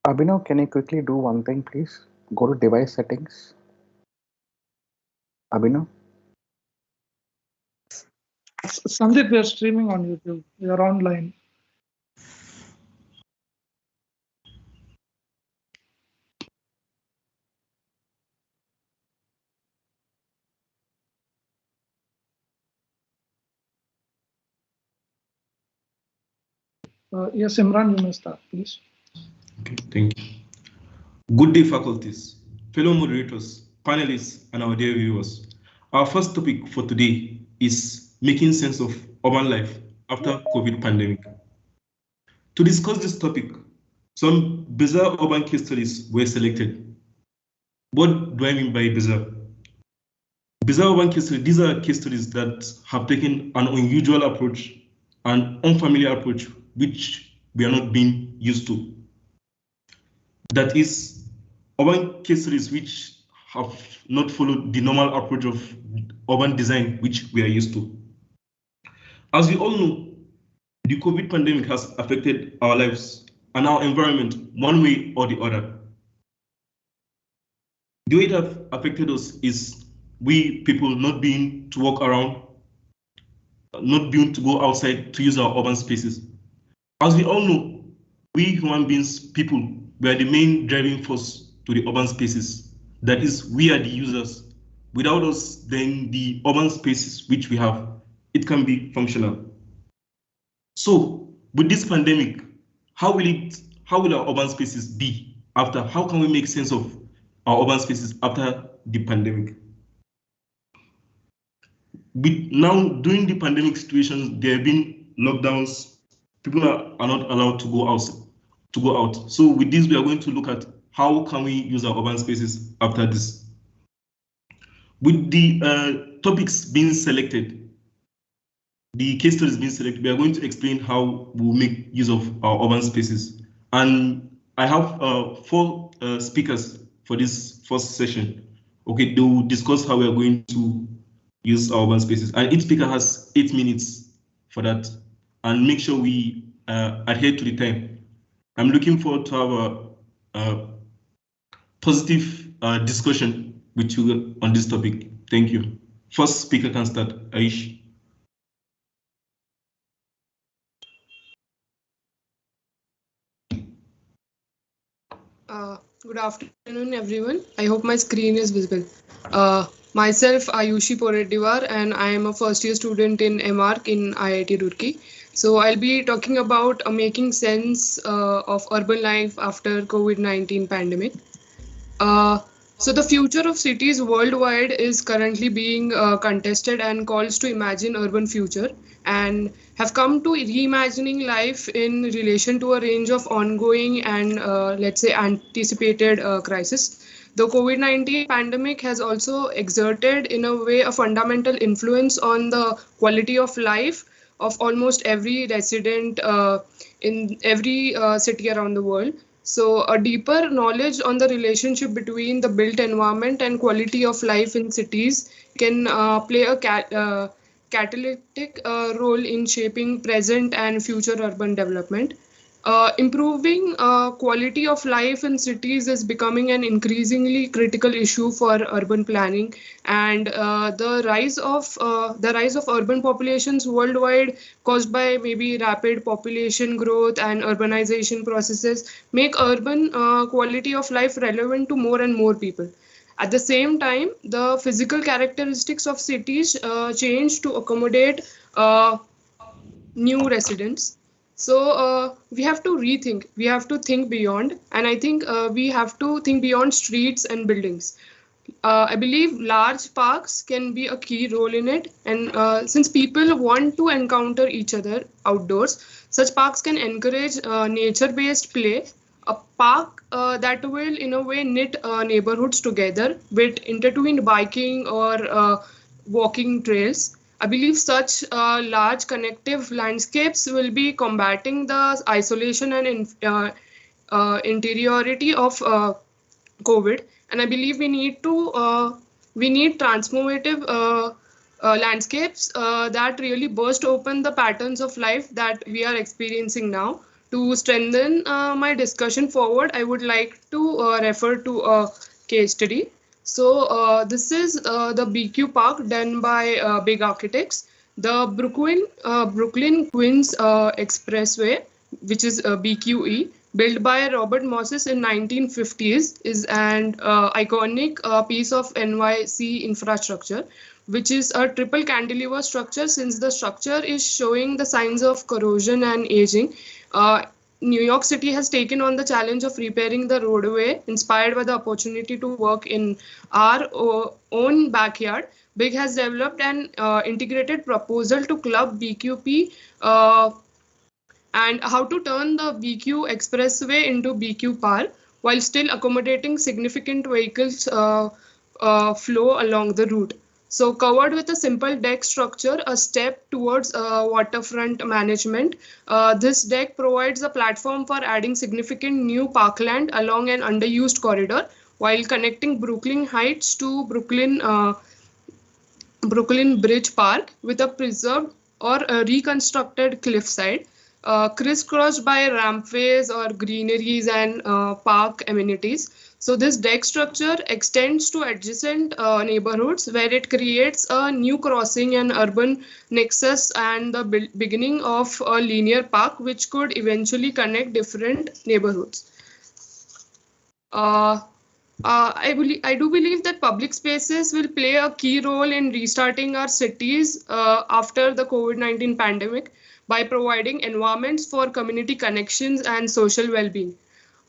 Abhinav, can you quickly do one thing, please? Go to device settings. Abhinav, Sandeep, we are streaming on YouTube. We are online. Yes, Imran, you may start, please. Okay, thank you. Good day, faculties, fellow moderators, panelists, and our dear viewers. Our first topic for today is making sense of urban life after COVID pandemic. To discuss this topic, some bizarre urban case studies were selected. What do I mean by bizarre? Bizarre urban case studies, these are case studies that have taken an unusual approach, an unfamiliar approach, which we are not being used to. That is, urban case studies which have not followed the normal approach of urban design, which we are used to. As we all know, the COVID pandemic has affected our lives and our environment one way or the other. The way it has affected us is we people not being to walk around, not being to go outside to use our urban spaces. As we all know, we human beings, people, we are the main driving force to the urban spaces. That is, we are the users. Without us, then the urban spaces which we have, it can be functional. So, with this pandemic, how will our urban spaces be after? How can we make sense of our urban spaces after the pandemic? Now, during the pandemic situations, there have been lockdowns. People are not allowed to go out. So with this, we are going to look at how can we use our urban spaces after this. With the topics being selected, the case studies being selected, we are going to explain how we'll make use of our urban spaces. And I have four speakers for this first session. Okay, they will discuss how we are going to use our urban spaces. And each speaker has 8 minutes for that. And make sure we adhere to the time. I'm looking forward to have a positive discussion with you on this topic. Thank you. First speaker can start, Aish. Good afternoon, everyone. I hope my screen is visible. Myself, Ayushi Poreddiwar, and I am a first year student in MArc in IIT Roorkee. So I'll be talking about making sense of urban life after COVID-19 pandemic. Uh, so the future of cities worldwide is currently being contested and calls to imagine urban future and have come to reimagining life in relation to a range of ongoing and let's say anticipated crisis. The COVID-19 pandemic has also exerted in a way a fundamental influence on the quality of life of almost every resident in every city around the world. So, a deeper knowledge on the relationship between the built environment and quality of life in cities can play a catalytic role in shaping present and future urban development. Improving quality of life in cities is becoming an increasingly critical issue for urban planning, and the rise of urban populations worldwide, caused by maybe rapid population growth and urbanization processes, make urban quality of life relevant to more and more people. At the same time, the physical characteristics of cities change to accommodate new residents. So we have to rethink, we have to think beyond, and I think we have to think beyond streets and buildings. I believe large parks can be a key role in it, and since people want to encounter each other outdoors, such parks can encourage nature-based play. A park that will, in a way, knit neighborhoods together with intertwined biking or walking trails. I believe such large connective landscapes will be combating the isolation and interiority of COVID, and I believe we need transformative landscapes that really burst open the patterns of life that we are experiencing now To strengthen my discussion forward, I would like to refer to a case study. So this is the BQ Park done by Big Architects. The Brooklyn Queens Expressway, which is BQE, built by Robert Moses in 1950s, is an iconic piece of NYC infrastructure, which is a triple cantilever structure. Since the structure is showing the signs of corrosion and aging, uh, New York City has taken on the challenge of repairing the roadway, inspired by the opportunity to work in our own backyard. Big has developed an integrated proposal to club BQP and how to turn the BQ Expressway into BQ Park while still accommodating significant vehicles flow along the route. So covered with a simple deck structure, a step towards waterfront management. This deck provides a platform for adding significant new parkland along an underused corridor while connecting Brooklyn Heights to Brooklyn Bridge Park with a preserved or a reconstructed cliffside, crisscrossed by rampways or greeneries and park amenities. So this deck structure extends to adjacent neighborhoods where it creates a new crossing and urban nexus and the beginning of a linear park which could eventually connect different neighborhoods. Uh, I do believe that public spaces will play a key role in restarting our cities after the COVID-19 pandemic by providing environments for community connections and social well-being.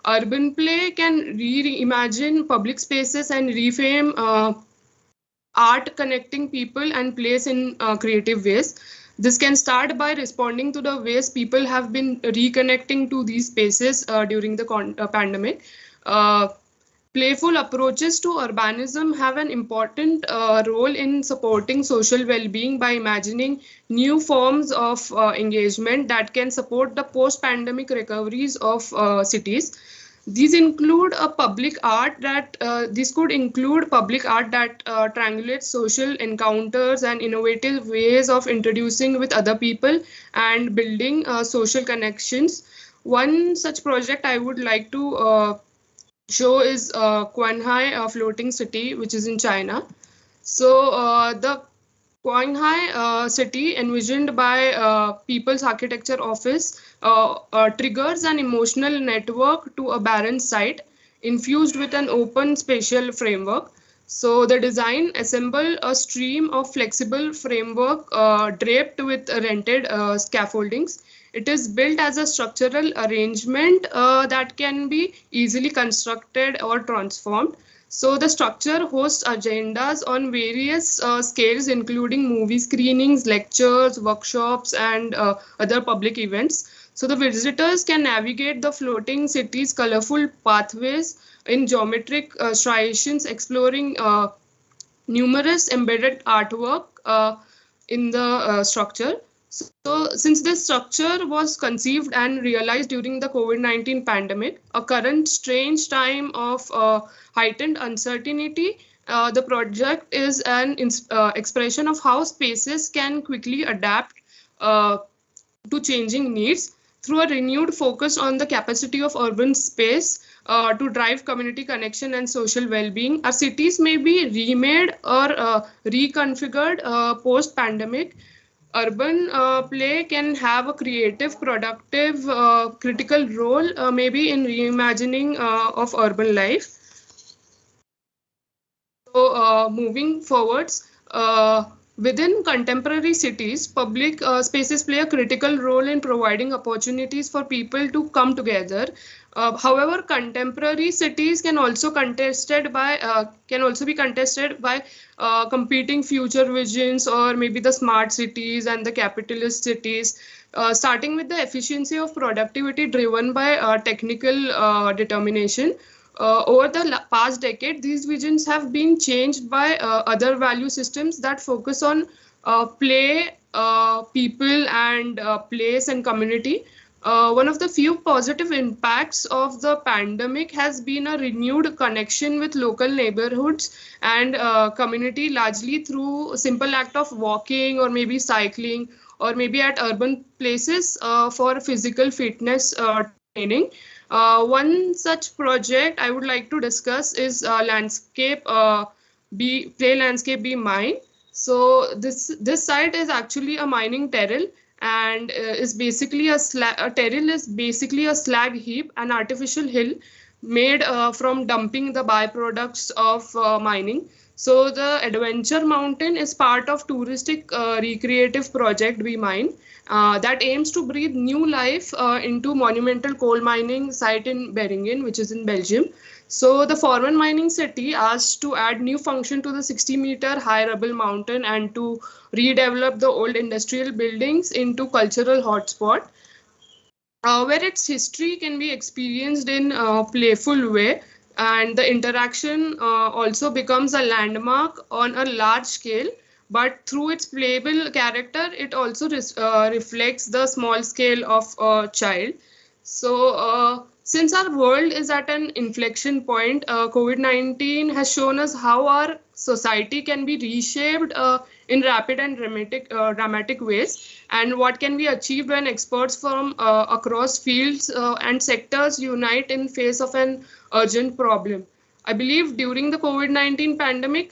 Urban play can reimagine public spaces and reframe art connecting people and place in creative ways. This can start by responding to the ways people have been reconnecting to these spaces during the pandemic. Uh, Playful approaches to urbanism have an important role in supporting social well-being by imagining new forms of engagement that can support the post-pandemic recoveries of cities. These include a public art that this could include public art that triangulates social encounters and innovative ways of introducing with other people and building social connections. One such project I would like to show is Quanhai, a floating city, which is in China. So the Quanhai city, envisioned by People's Architecture Office, triggers an emotional network to a barren site infused with an open spatial framework. So the design assemble a stream of flexible framework draped with rented scaffoldings. It is built as a structural arrangement that can be easily constructed or transformed. So the structure hosts agendas on various scales, including movie screenings, lectures, workshops, and other public events. So the visitors can navigate the floating city's colorful pathways in geometric striations, exploring numerous embedded artwork in the structure. So, since this structure was conceived and realized during the COVID-19 pandemic, a current strange time of heightened uncertainty, the project is an expression of how spaces can quickly adapt to changing needs through a renewed focus on the capacity of urban space to drive community connection and social well-being. Our cities may be remade or reconfigured post-pandemic. Urban play can have a creative, productive, critical role maybe in reimagining of urban life. So moving forwards, within contemporary cities, public spaces play a critical role in providing opportunities for people to come together. However, contemporary cities can also be contested by competing future visions or maybe the smart cities and the capitalist cities. Starting with the efficiency of productivity driven by technical determination. Over the past decade, these visions have been changed by other value systems that focus on play, people, and place and community. One of the few positive impacts of the pandemic has been a renewed connection with local neighborhoods and community, largely through a simple act of walking or maybe cycling or maybe at urban places for physical fitness training. One such project I would like to discuss is landscape be play landscape be mine. So this site is actually a mining terrell, and is basically a terrell is basically a slag heap, an artificial hill made from dumping the byproducts of mining. So the Adventure Mountain is part of touristic recreative project We Mine that aims to breathe new life into monumental coal mining site in Beringen, which is in Belgium. So the former mining city asked to add new function to the 60-meter high rubble mountain and to redevelop the old industrial buildings into cultural hotspot where its history can be experienced in a playful way, and the interaction also becomes a landmark on a large scale, but through its playable character it also reflects the small scale of a child. So since our world is at an inflection point, COVID-19 has shown us how our society can be reshaped in rapid and dramatic ways, and what can be achieved when experts from across fields and sectors unite in face of an urgent problem. I believe during the COVID-19 pandemic,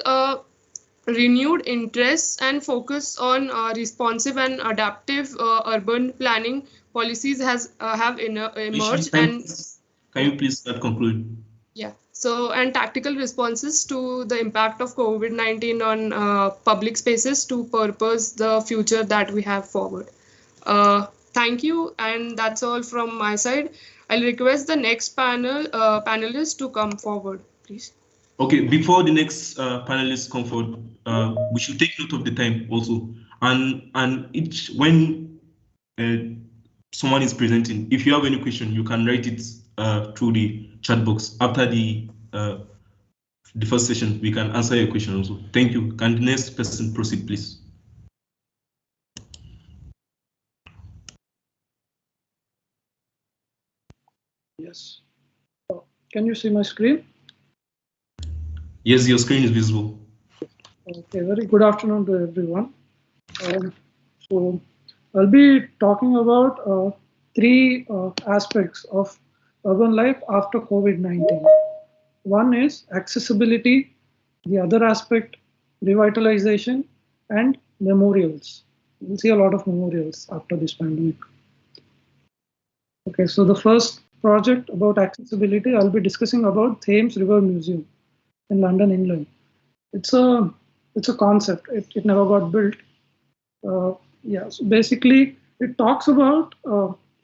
renewed interest and focus on responsive and adaptive urban planning policies has have Ishi, emerged, and can you please start conclude? yeah, so and tactical responses to the impact of COVID-19 on public spaces to purpose the future that we have forward. Thank you, and that's all from my side. I'll request the next panelist to come forward, please. Okay, before the next panelists come forward, we should take note of the time also, and each when someone is presenting, if you have any question, you can write it through the chat box after the first session. We can answer your question also. Thank you. Can the next person proceed, please? Yes. Can you see my screen? Yes, your screen is visible. Okay, very good afternoon to everyone. So I'll be talking about three aspects of urban life after COVID-19. One is accessibility, the other aspect, revitalization, and memorials. We'll see a lot of memorials after this pandemic. Okay, so the first project about accessibility, I'll be discussing about Thames River Museum in London, England. It's a concept. It never got built. Yeah, so basically it talks about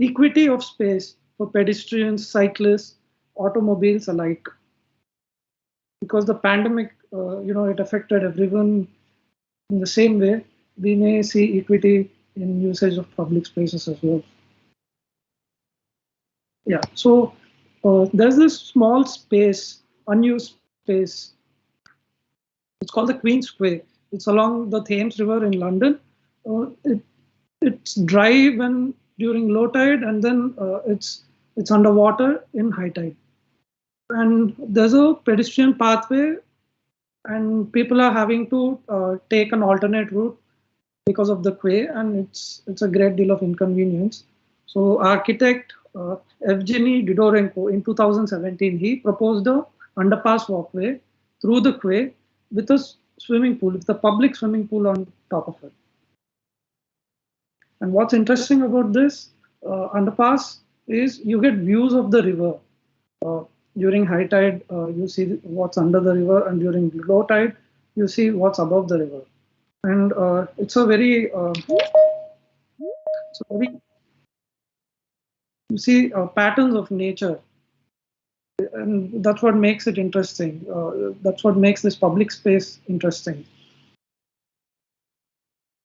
equity of space for pedestrians, cyclists, automobiles alike. Because the pandemic, it affected everyone in the same way. We may see equity in usage of public spaces as well. Yeah, so there's this small space, unused space. It's called the Queen's Square. It's along the Thames River in London. It's dry when during low tide, and then it's underwater in high tide. And there's a pedestrian pathway, and people are having to take an alternate route because of the quay, and it's a great deal of inconvenience. So architect Evgeny Didorenko in 2017, he proposed a underpass walkway through the quay with a swimming pool, with a public swimming pool on top of it. And what's interesting about this underpass is you get views of the river. During high tide, you see what's under the river, and during low tide, you see what's above the river. And it's a very, you see patterns of nature, and that's what makes it interesting. That's what makes this public space interesting.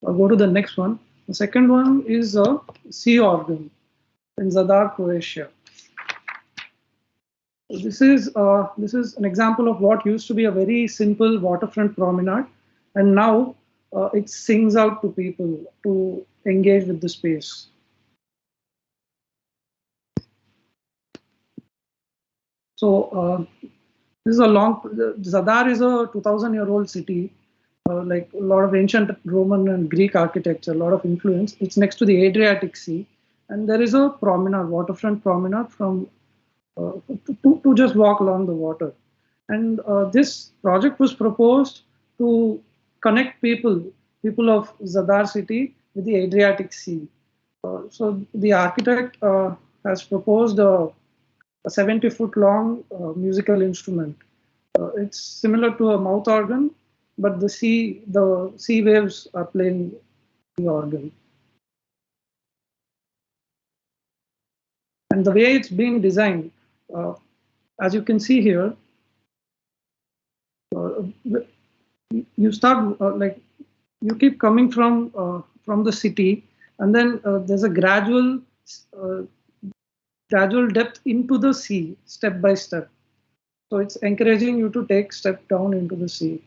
I'll go to the next one. The second one is a sea organ in Zadar, Croatia. This is an example of what used to be a very simple waterfront promenade, and now it sings out to people to engage with the space. So this is Zadar is a 2,000-year-old city, like a lot of ancient Roman and Greek architecture, a lot of influence. It's next to the Adriatic Sea, and there is a promenade, waterfront promenade from to just walk along the water. And this project was proposed to connect people of Zadar city with the Adriatic Sea. So the architect has proposed a 70-foot long musical instrument. It's similar to a mouth organ, but the sea waves are playing the organ. And the way it's being designed, uh, as you can see here, uh, you start like you keep coming from the city, and then there's a uh, gradual depth into the sea, step by step. So it's encouraging you to take step down into the sea.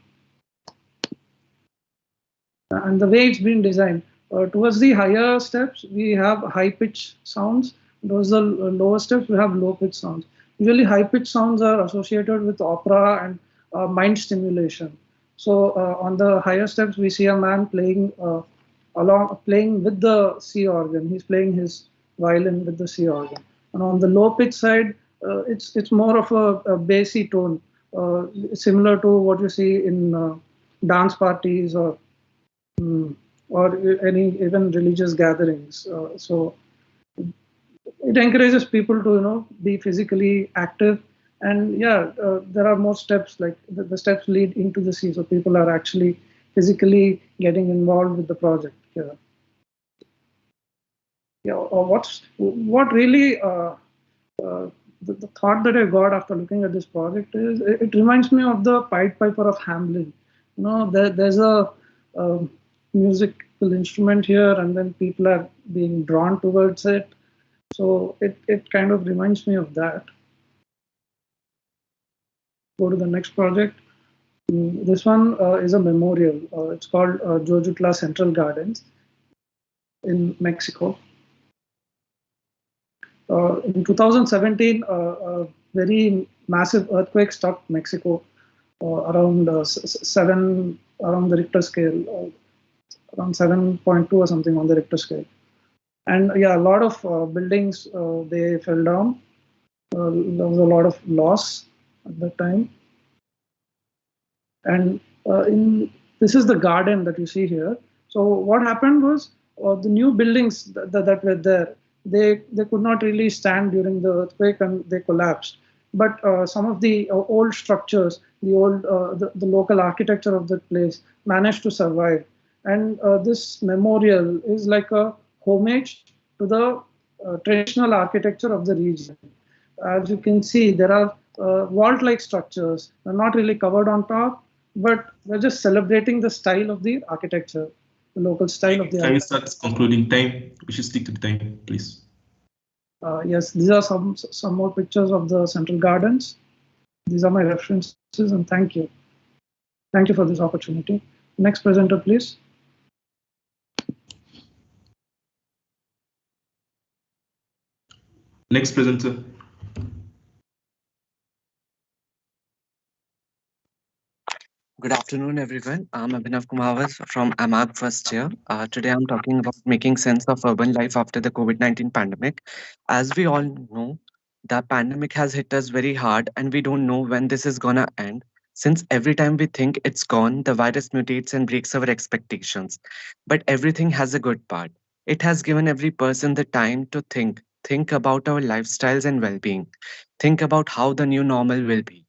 And the way it's been designed, towards the higher steps we have high pitch sounds, towards the lower steps we have low pitch sounds. Usually high pitch sounds are associated with opera and mind stimulation. So on the higher steps we see a man playing with the sea organ. He's playing his violin with the sea organ. And on the low pitch side, it's more of a bassy tone, similar to what you see in dance parties mm, or any even religious gatherings. So it encourages people to be physically active, and yeah, there are more steps, like the steps lead into the sea, so people are actually physically getting involved with the project. Yeah, yeah. Or what really the thought that I got after looking at this project is it reminds me of the Pied Piper of Hamelin. There's a musical instrument here, and then people are being drawn towards it. So it kind of reminds me of that. Go to the next project. This one is a memorial. It's called Jojutla Central Gardens in Mexico. In 2017, a very massive earthquake struck Mexico around around the Richter scale, around 7.2 or something on the Richter scale. And yeah, a lot of buildings they fell down. There was a lot of loss at that time. And this is the garden that you see here. So what happened was the new buildings that were there, they could not really stand during the earthquake, and they collapsed. But some of the old structures, the local architecture of the place managed to survive. And this memorial is like a homage to the traditional architecture of the region. As you can see, there are vault-like structures. They're not really covered on top, but we're just celebrating the style of the architecture, the local style of the Can we architecture. start concluding time? We should stick to the time, please. Yes, these are some more pictures of the central gardens. These are my references, and thank you. Thank you for this opportunity. Next presenter, please. Next presenter. Good afternoon, everyone. I'm Abhinav Kumar from AMAG first year. Today, I'm talking about making sense of urban life after the COVID-19 pandemic. As we all know, the pandemic has hit us very hard, and we don't know when this is gonna end. Since every time we think it's gone, the virus mutates and breaks our expectations. But everything has a good part. It has given every person the time to think about our lifestyles and well-being, think about how the new normal will be.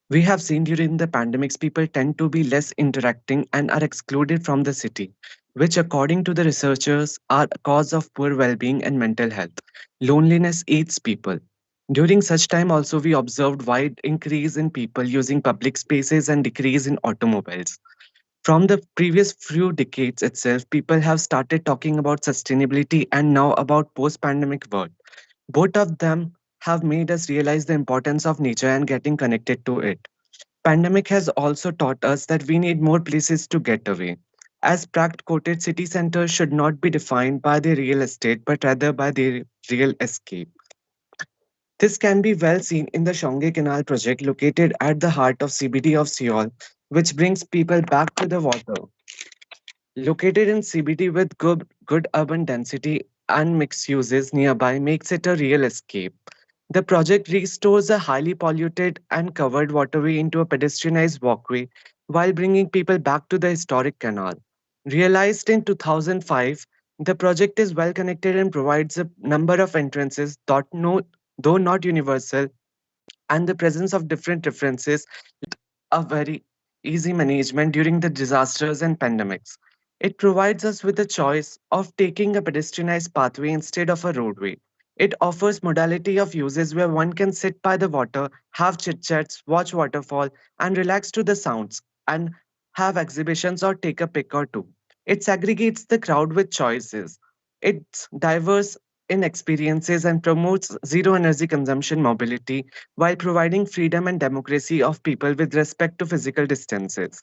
We have seen during the pandemics, people tend to be less interacting and are excluded from the city, which, according to the researchers, are a cause of poor well being and mental health. Loneliness eats people. During such time, also, we observed wide increase in people using public spaces and decrease in automobiles. From the previous few decades itself, people have started talking about sustainability and now about post pandemic world. Both of them have made us realize the importance of nature and getting connected to it. Pandemic has also taught us that we need more places to get away. As Pract quoted, city centers should not be defined by their real estate, but rather by their real escape. This can be well seen in the Shonge Canal project located at the heart of CBD of Seoul. which brings people back to the water. Located in CBD with good urban density and mixed uses nearby makes it a real escape. The project restores a highly polluted and covered waterway into a pedestrianized walkway while bringing people back to the historic canal. Realized in 2005, the project is well connected and provides a number of entrances, though not universal, and the presence of different references a very easy management during the disasters and pandemics. It provides us with a choice of taking a pedestrianized pathway instead of a roadway. It offers modality of uses where one can sit by the water, have chit chats, watch waterfall, and relax to the sounds, and have exhibitions or take a pic or two. It segregates the crowd with choices. It's diverse in experiences and promotes zero energy consumption mobility while providing freedom and democracy of people with respect to physical distances.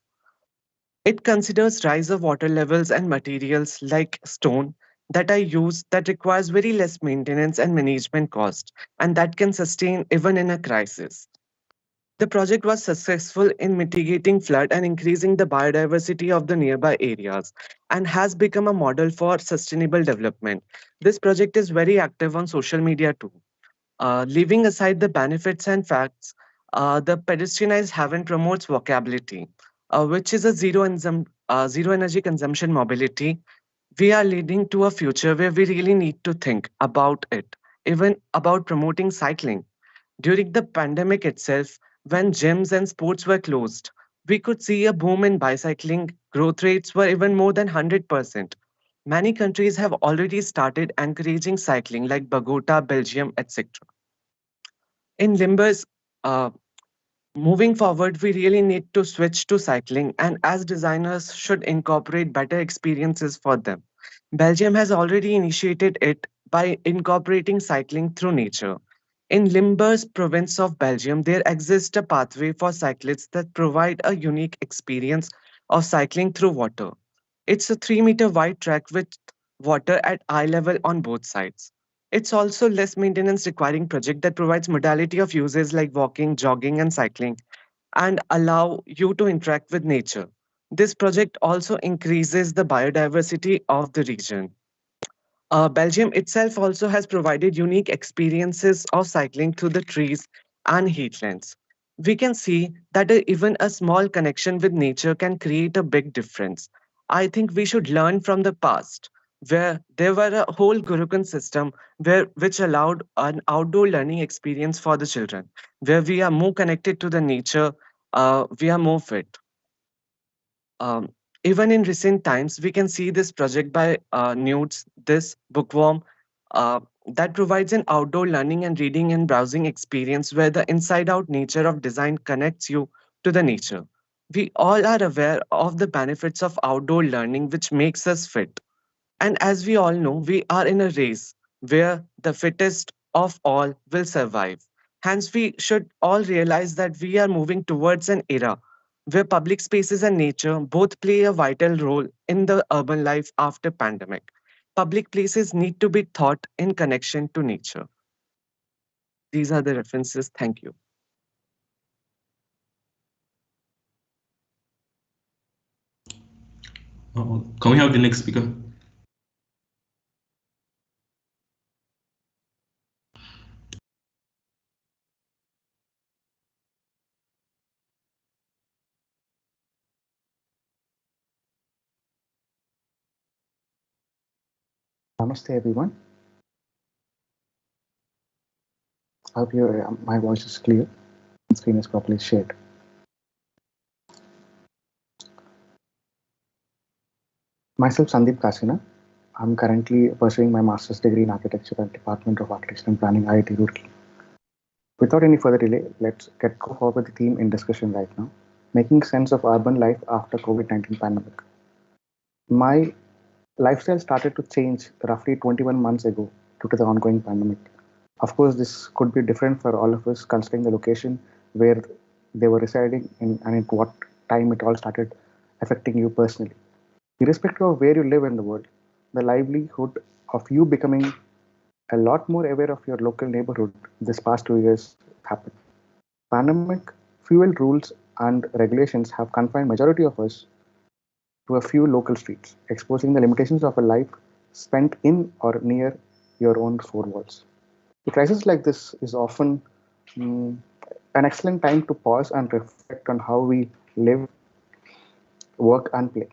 It considers rise of water levels and materials like stone that are used that requires very less maintenance and management cost and that can sustain even in a crisis. The project was successful in mitigating flood and increasing the biodiversity of the nearby areas and has become a model for sustainable development. This project is very active on social media too. Leaving aside the benefits and facts, the pedestrianized haven promotes vocability, which is a zero energy consumption mobility. We are leading to a future where we really need to think about it, even about promoting cycling. During the pandemic itself, when gyms and sports were closed, we could see a boom in bicycling. Growth rates were even more than 100%. Many countries have already started encouraging cycling, like Bogota, Belgium, etc. In Limbers, uh, moving forward, we really need to switch to cycling, and as designers, should incorporate better experiences for them. Belgium has already initiated it by incorporating cycling through nature. In Limburg's province of Belgium, there exists a pathway for cyclists that provide a unique experience of cycling through water. It's a 3-meter wide track with water at eye level on both sides. It's also less maintenance requiring project that provides modality of uses like walking, jogging, and cycling and allow you to interact with nature. This project also increases the biodiversity of the region. Belgium itself also has provided unique experiences of cycling through the trees and heathlands. We can see that even a small connection with nature can create a big difference. I think we should learn from the past, where there were a whole Gurukul system which allowed an outdoor learning experience for the children, where we are more connected to the nature, we are more fit. Um, Even in recent times, we can see this project by Newts, this bookworm, uh, that provides an outdoor learning and reading and browsing experience where the inside out nature of design connects you to the nature. We all are aware of the benefits of outdoor learning, which makes us fit. And as we all know, we are in a race where the fittest of all will survive. Hence, we should all realize that we are moving towards an era where public spaces and nature both play a vital role in the urban life after pandemic. Public places need to be thought in connection to nature. These are the references. Thank you. Can we have the next speaker? Namaste, everyone. I hope my voice is clear and screen is properly shared. Myself, Sandeep Kasina. I'm currently pursuing my master's degree in architecture at Department of Architecture and Planning, IIT Roorkee. Without any further delay, let's get go forward with the theme in discussion right now: making sense of urban life after COVID-19 pandemic. My lifestyle started to change roughly 21 months ago due to the ongoing pandemic. Of course, this could be different for all of us considering the location where they were residing in and at what time it all started affecting you personally. Irrespective of where you live in the world, the livelihood of you becoming a lot more aware of your local neighborhood this past 2 years happened. Pandemic fueled rules and regulations have confined majority of us to a few local streets, exposing the limitations of a life spent in or near your own four walls. A crisis like this is often mm, an excellent time to pause and reflect on how we live, work, and play.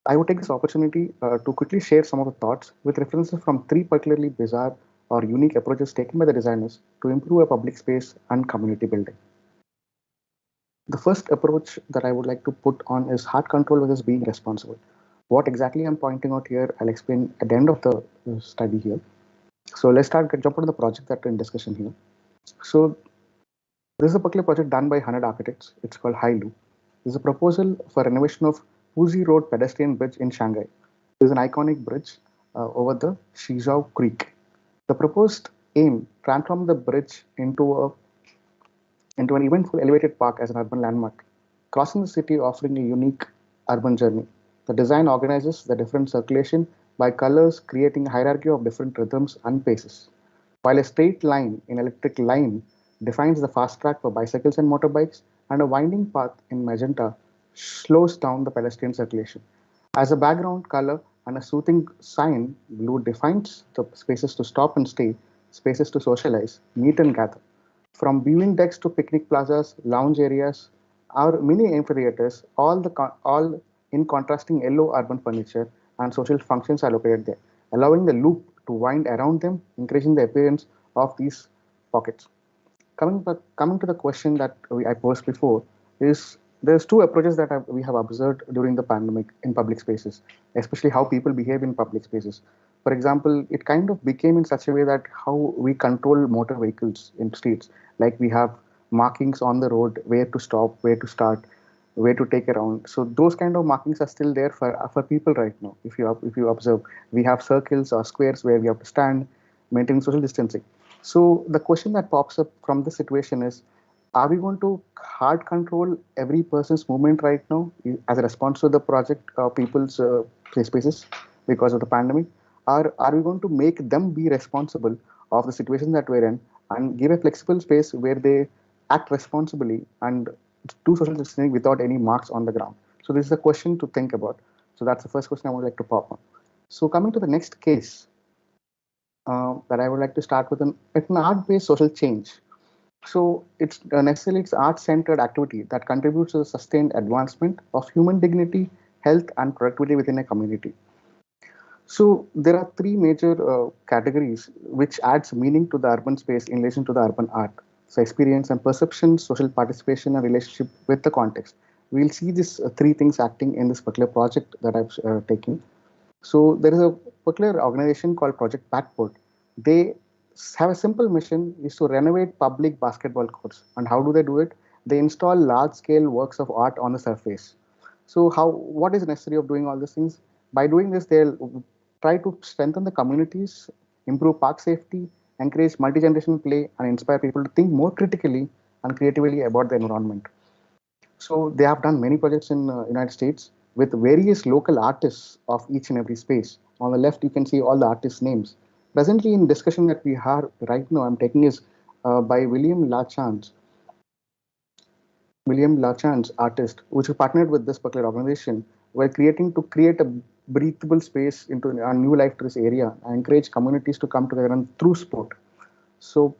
I would take this opportunity to quickly share some of the thoughts with references from three particularly bizarre or unique approaches taken by the designers to improve a public space and community building. The first approach that I would like to put on is hard control versus being responsible. What exactly I'm pointing out here, I'll explain at the end of the study here. So let's jump into the project that we're in discussion here. So this is a particular project done by 100 architects. It's called Hailu. This is a proposal for renovation of Puzi Road pedestrian bridge in Shanghai. This is an iconic bridge over the Shizhou Creek. The proposed aim transform the bridge into an eventful elevated park as an urban landmark, crossing the city offering a unique urban journey. The design organizes the different circulation by colors, creating a hierarchy of different rhythms and paces. While a straight line in electric line defines the fast track for bicycles and motorbikes, and a winding path in magenta slows down the pedestrian circulation. As a background color and a soothing sign, blue defines the spaces to stop and stay, spaces to socialize, meet and gather. From viewing decks to picnic plazas, lounge areas, or mini amphitheaters, all in contrasting yellow urban furniture and social functions are located there, allowing the loop to wind around them, increasing the appearance of these pockets. Coming to the question that I posed before is there's two approaches that we have observed during the pandemic in public spaces, especially how people behave in public spaces. For example, it kind of became in such a way that how we control motor vehicles in streets, like we have markings on the road where to stop, where to start, where to take around. So those kind of markings are still there for people right now. If you observe, we have circles or squares where we have to stand, maintaining social distancing. So the question that pops up from this situation is, are we going to hard control every person's movement right now as a response to the project people's spaces because of the pandemic? Or are we going to make them be responsible of the situation that we're in and give a flexible space where they act responsibly and do social distancing without any marks on the ground? So this is a question to think about. So that's the first question I would like to pop on. So coming to the next case, that I would like to start with an art-based social change. So it's art-centered activity that contributes to the sustained advancement of human dignity, health, and productivity within a community. So there are three major categories which adds meaning to the urban space in relation to the urban art. So experience and perception, social participation, and relationship with the context. We'll see these three things acting in this particular project that I've taken. So there is a particular organization called Project Backboard. They have a simple mission is to renovate public basketball courts. And how do they do it? They install large-scale works of art on the surface. So what is necessary of doing all these things? By doing this, they'll try to strengthen the communities, improve park safety, encourage multi-generational play, and inspire people to think more critically and creatively about the environment. So they have done many projects in United States with various local artists of each and every space. On the left, you can see all the artists' names. Presently, in discussion that we have right now, I'm taking is by William Lachance, artist, which is partnered with this particular organization, were create a breathable space into a new life to this area and encourage communities to come together and through sport. So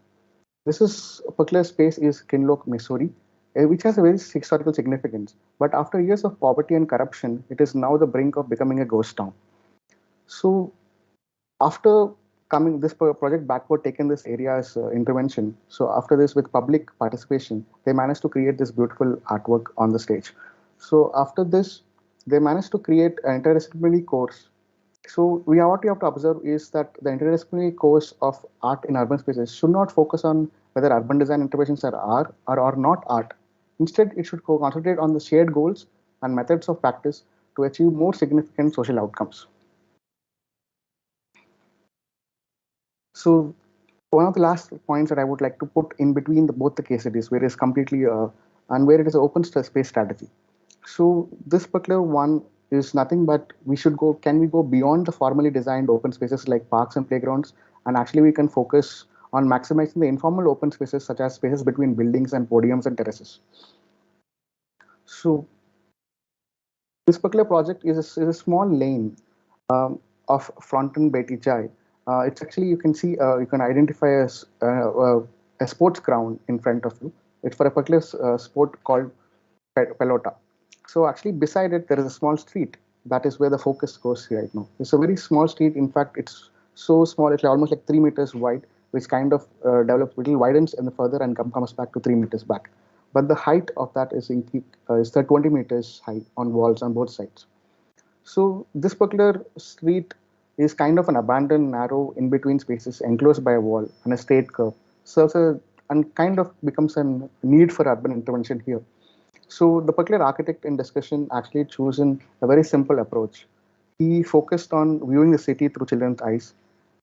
this is a particular space is Kinloch, Missouri, which has a very historical significance. But after years of poverty and corruption, it is now the brink of becoming a ghost town. So after coming this project backward taken this area as intervention. So after this, with public participation, they managed to create this beautiful artwork on the stage. So after this, they managed to create an interdisciplinary course. So what we have to observe is that the interdisciplinary course of art in urban spaces should not focus on whether urban design interventions are art or are not art. Instead, it should concentrate on the shared goals and methods of practice to achieve more significant social outcomes. So one of the last points that I would like to put in between both the case studies, where it is completely and where it is an open space strategy. So this particular one is nothing but can we go beyond the formally designed open spaces like parks and playgrounds, and actually we can focus on maximizing the informal open spaces such as spaces between buildings and podiums and terraces. So this particular project is a small lane of Fronton Betty Jai. It's actually, you can see, you can identify a sports ground in front of you. It's for a particular sport called pelota. So actually beside it, there is a small street. That is where the focus goes right now. It's a very small street. In fact, it's so small, it's almost like 3 meters wide, which kind of develops, little widens and further and comes back to 3 meters back. But the height of that is 20 meters high on walls on both sides. So this particular street is kind of an abandoned, narrow, in-between spaces enclosed by a wall and a straight curve. Serves a, and kind of becomes a need for urban intervention here. So the particular architect in discussion actually chosen a very simple approach. He focused on viewing the city through children's eyes,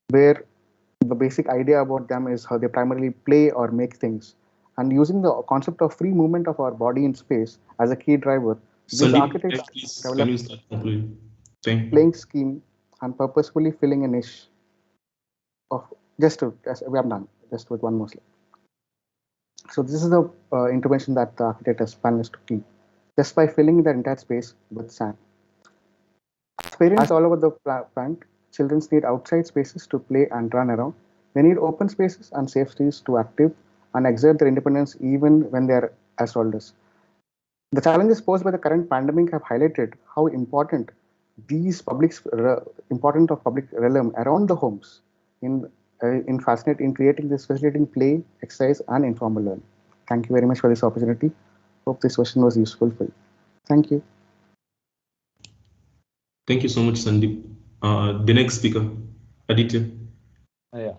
where the basic idea about them is how they primarily play or make things. And using the concept of free movement of our body in space as a key driver, this Sandeep, architect please, can developed you start concluding? Thank you. playing scheme and purposefully filling a niche of we have done just with one more slide. So this is the intervention that the architect has managed to keep just by filling the entire space with sand. As parents all over the plant, children need outside spaces to play and run around. They need open spaces and safe streets to active and exert their independence even when they are as elders. The challenges posed by the current pandemic have highlighted how important important of public realm around the homes in creating this facilitating play, exercise, and informal learning. Thank you very much for this opportunity. Hope this session was useful for you. Thank you. Thank you so much, Sandeep. The next speaker, Aditya. Yeah.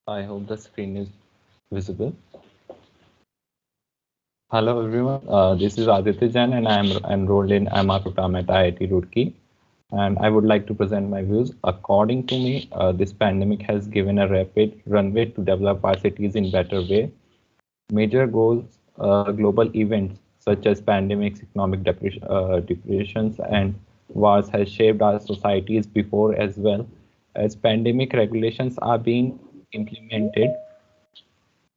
I hope the screen is visible. Hello everyone, this is Aditya Jain and I am enrolled in MR program at IIT Roorkee, and I would like to present my views. According to me, this pandemic has given a rapid runway to develop our cities in better way. Major goals, global events such as pandemics, economic depressions, and wars has shaped our societies before as well. As pandemic regulations are being implemented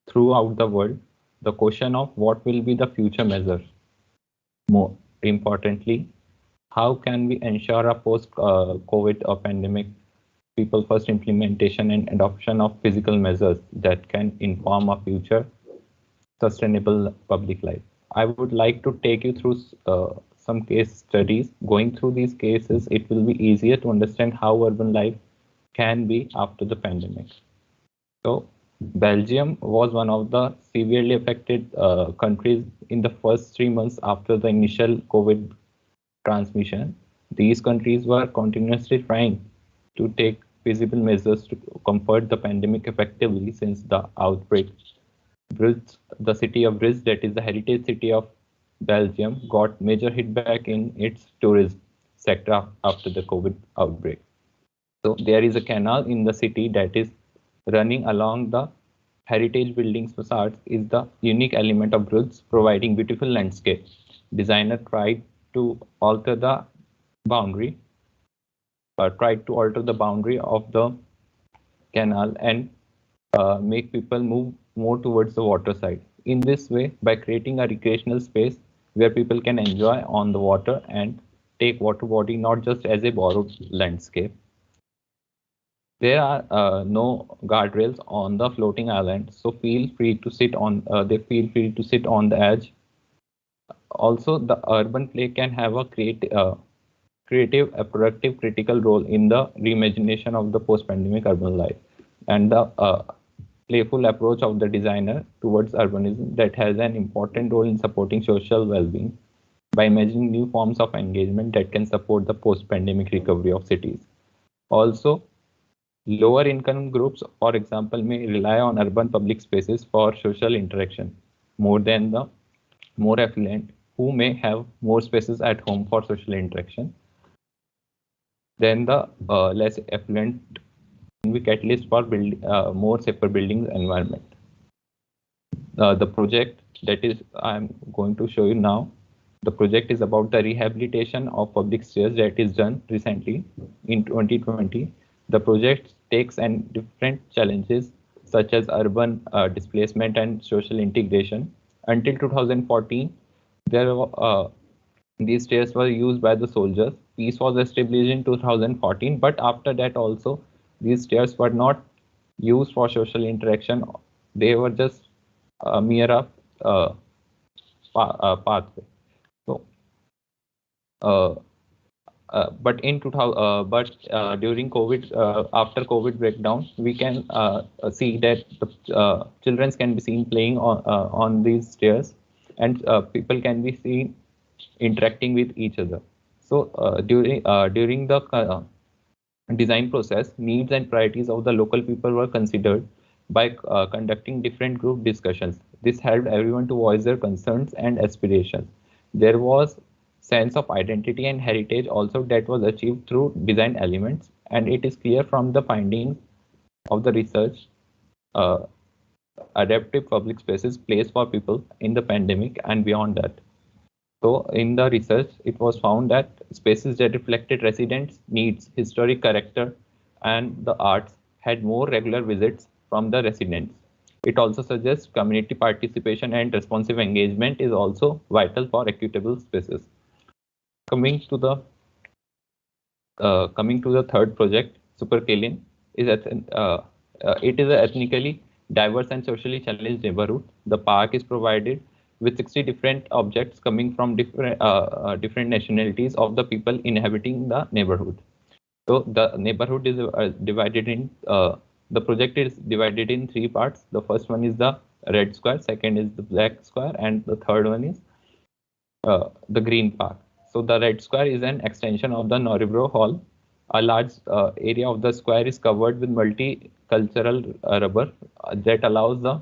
throughout the world, the question of what will be the future measures. More importantly, how can we ensure a post-COVID or pandemic people first implementation and adoption of physical measures that can inform a future sustainable public life. I would like to take you through some case studies. Going through these cases, it will be easier to understand how urban life can be after the pandemic. So Belgium was one of the severely affected countries in the first 3 months after the initial COVID transmission. These countries were continuously trying to take feasible measures to combat the pandemic effectively since the outbreak. Bruges, the city of Bruges, that is the heritage city of Belgium, got major hit back in its tourism sector after the COVID outbreak. So there is a canal in the city that is running along the heritage buildings facades is the unique element of Bruges, providing beautiful landscape. Designer tried to alter the boundary, of the canal and make people move more towards the water side. In this way, by creating a recreational space where people can enjoy on the water and take water body not just as a borrowed landscape. There are no guardrails on the floating island, so feel free to sit on. They feel free to sit on the edge. Also, the urban play can have a creative, a productive, critical role in the reimagination of the post-pandemic urban life, and the playful approach of the designer towards urbanism that has an important role in supporting social well-being by imagining new forms of engagement that can support the post-pandemic recovery of cities. Also, lower income groups, for example, may rely on urban public spaces for social interaction more than the more affluent, who may have more spaces at home for social interaction than the less affluent, we catalyst for more safer buildings environment. The project that is I'm going to show you now. The project is about the rehabilitation of public stairs that is done recently in 2020. The project takes on different challenges such as urban displacement and social integration. Until 2014, there these stairs were used by the soldiers. Peace was established in 2014, but after that also these stairs were not used for social interaction. They were just mere pathway. So, uh, but in 2000, during COVID, after COVID breakdown, we can see that the children can be seen playing on these stairs, and people can be seen interacting with each other. So during the design process, needs and priorities of the local people were considered by conducting different group discussions. This helped everyone to voice their concerns and aspirations. There was sense of identity and heritage also that was achieved through design elements, and it is clear from the findings of the research uh, adaptive public spaces place for people in the pandemic and beyond that. So in the research, it was found that spaces that reflected residents' needs, historic character, and the arts had more regular visits from the residents. It also suggests community participation and responsive engagement is also vital for equitable spaces. Coming to the third project, Superkalian, is it is an ethnically diverse and socially challenged neighborhood. The park is provided with 60 different objects coming from different nationalities of the people inhabiting the neighborhood. So the neighborhood is divided in the project is divided in three parts. The first one is the red square, second is the black square, and the third one is the green park. So the red square is an extension of the Noribro Hall. A large area of the square is covered with multicultural rubber that allows the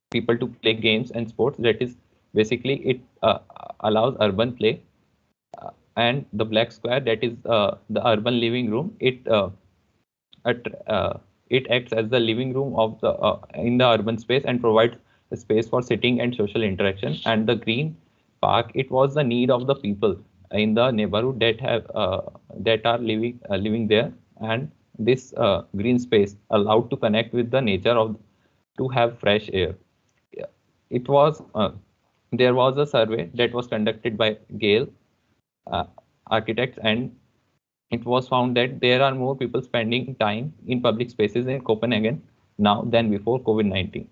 people to play games and sports. That is basically it allows urban play. And the black square, that is the urban living room. It acts as the living room of the in the urban space and provides a space for sitting and social interaction. And the green park, it was the need of the people in the neighborhood that are living there, and this green space allowed to connect with the nature of to have fresh air. It was there was a survey that was conducted by Gale uh, architects, and it was found that there are more people spending time in public spaces in Copenhagen now than before COVID-19.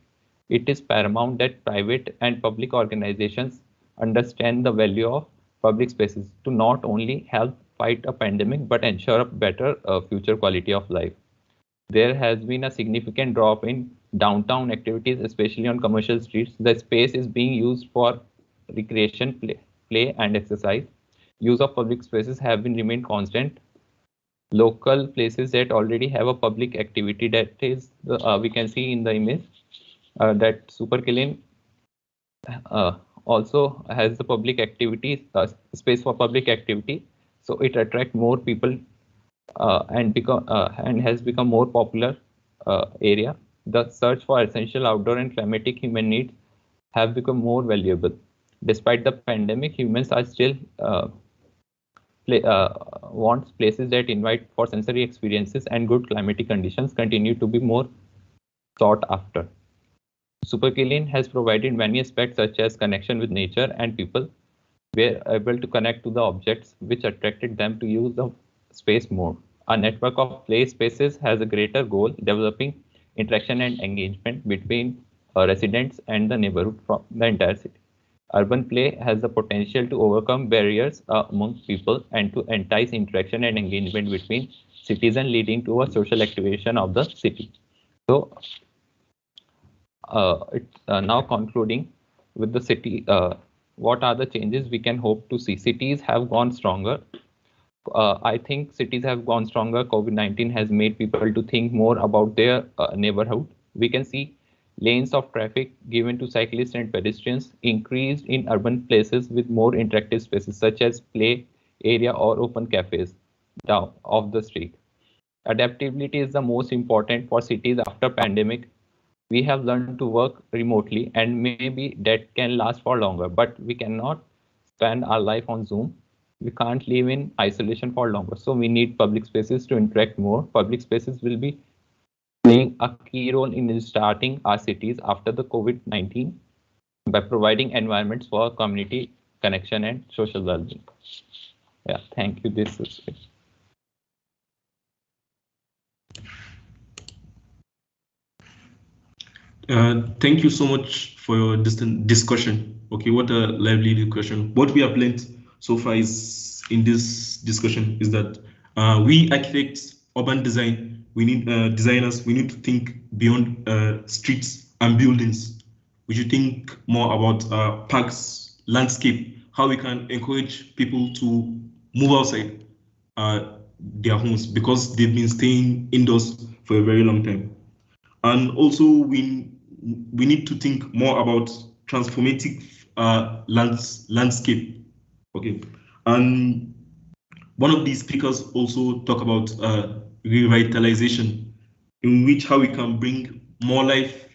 It is paramount that private and public organizations understand the value of public spaces to not only help fight a pandemic but ensure a better future quality of life. There has been a significant drop in downtown activities, especially on commercial streets. The space is being used for recreation, play and exercise. Use of public spaces have been remained constant. Local places that already have a public activity, that is we can see in the image that Superkilin also has the public activity space for public activity, so it attracts more people and has become more popular area. The search for essential outdoor and climatic human needs have become more valuable. Despite the pandemic, humans are still wants places that invite for sensory experiences, and good climatic conditions continue to be more sought after. Superkilian has provided many aspects such as connection with nature, and people were able to connect to the objects which attracted them to use the space more. A network of play spaces has a greater goal, developing interaction and engagement between residents and the neighborhood from the entire city. Urban play has the potential to overcome barriers among people and to entice interaction and engagement between citizens, leading to a social activation of the city. So, now concluding with the city, what are the changes we can hope to see? Cities have gone stronger. I think cities have gone stronger. COVID-19 has made people to think more about their neighborhood. We can see lanes of traffic given to cyclists and pedestrians increased in urban places with more interactive spaces such as play area or open cafes down off the street. Adaptability is the most important for cities after pandemic. We have learned to work remotely, and maybe that can last for longer, but we cannot spend our life on Zoom. We can't live in isolation for longer. So we need public spaces to interact more. Public spaces will be playing a key role in restarting our cities after the COVID-19 by providing environments for community connection and social well-being. Yeah, thank you. This is it. Thank you so much for your discussion. Okay, what a lively discussion. What we have learned so far is in this discussion is that we architects, urban design, we need designers, we need to think beyond streets and buildings. We should think more about parks, landscape, how we can encourage people to move outside their homes because they've been staying indoors for a very long time. And also we need to think more about transformative landscape. Okay, and one of these speakers also talk about revitalization, in which how we can bring more life,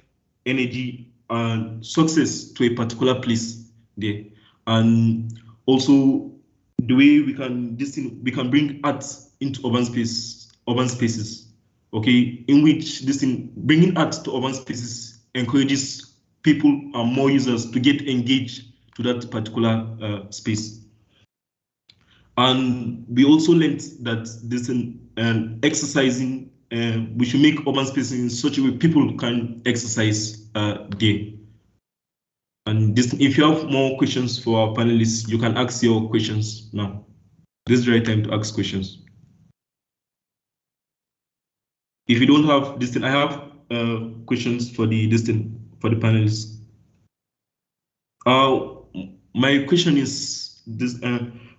energy, and success to a particular place there, and also the way we can bring art into urban spaces. Okay, in which bringing art to urban spaces encourages people and more users to get engaged to that particular space. And we also learned that exercising, we should make urban spaces in such a way people can exercise there. And if you have more questions for our panelists, you can ask your questions now. This is the right time to ask questions. If you don't have this thing, I have questions for the panelists. My question is this: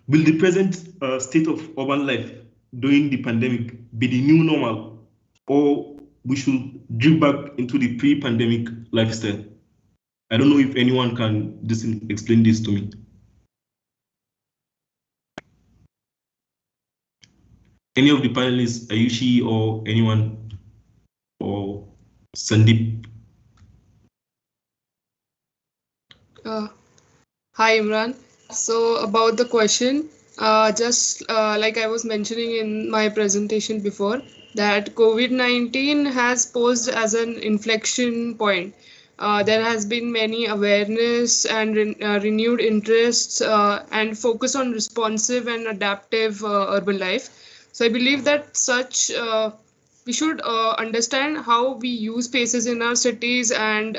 will the present state of urban life during the pandemic be the new normal, or we should drift back into the pre-pandemic lifestyle? I don't know if anyone can explain this to me. Any of the panelists, Ayushi or anyone, or Sandeep? Hi, Imran. So about the question, just like I was mentioning in my presentation before, that COVID-19 has posed as an inflection point. There has been many awareness and renewed interests and focus on responsive and adaptive urban life. So I believe that we should understand how we use spaces in our cities, and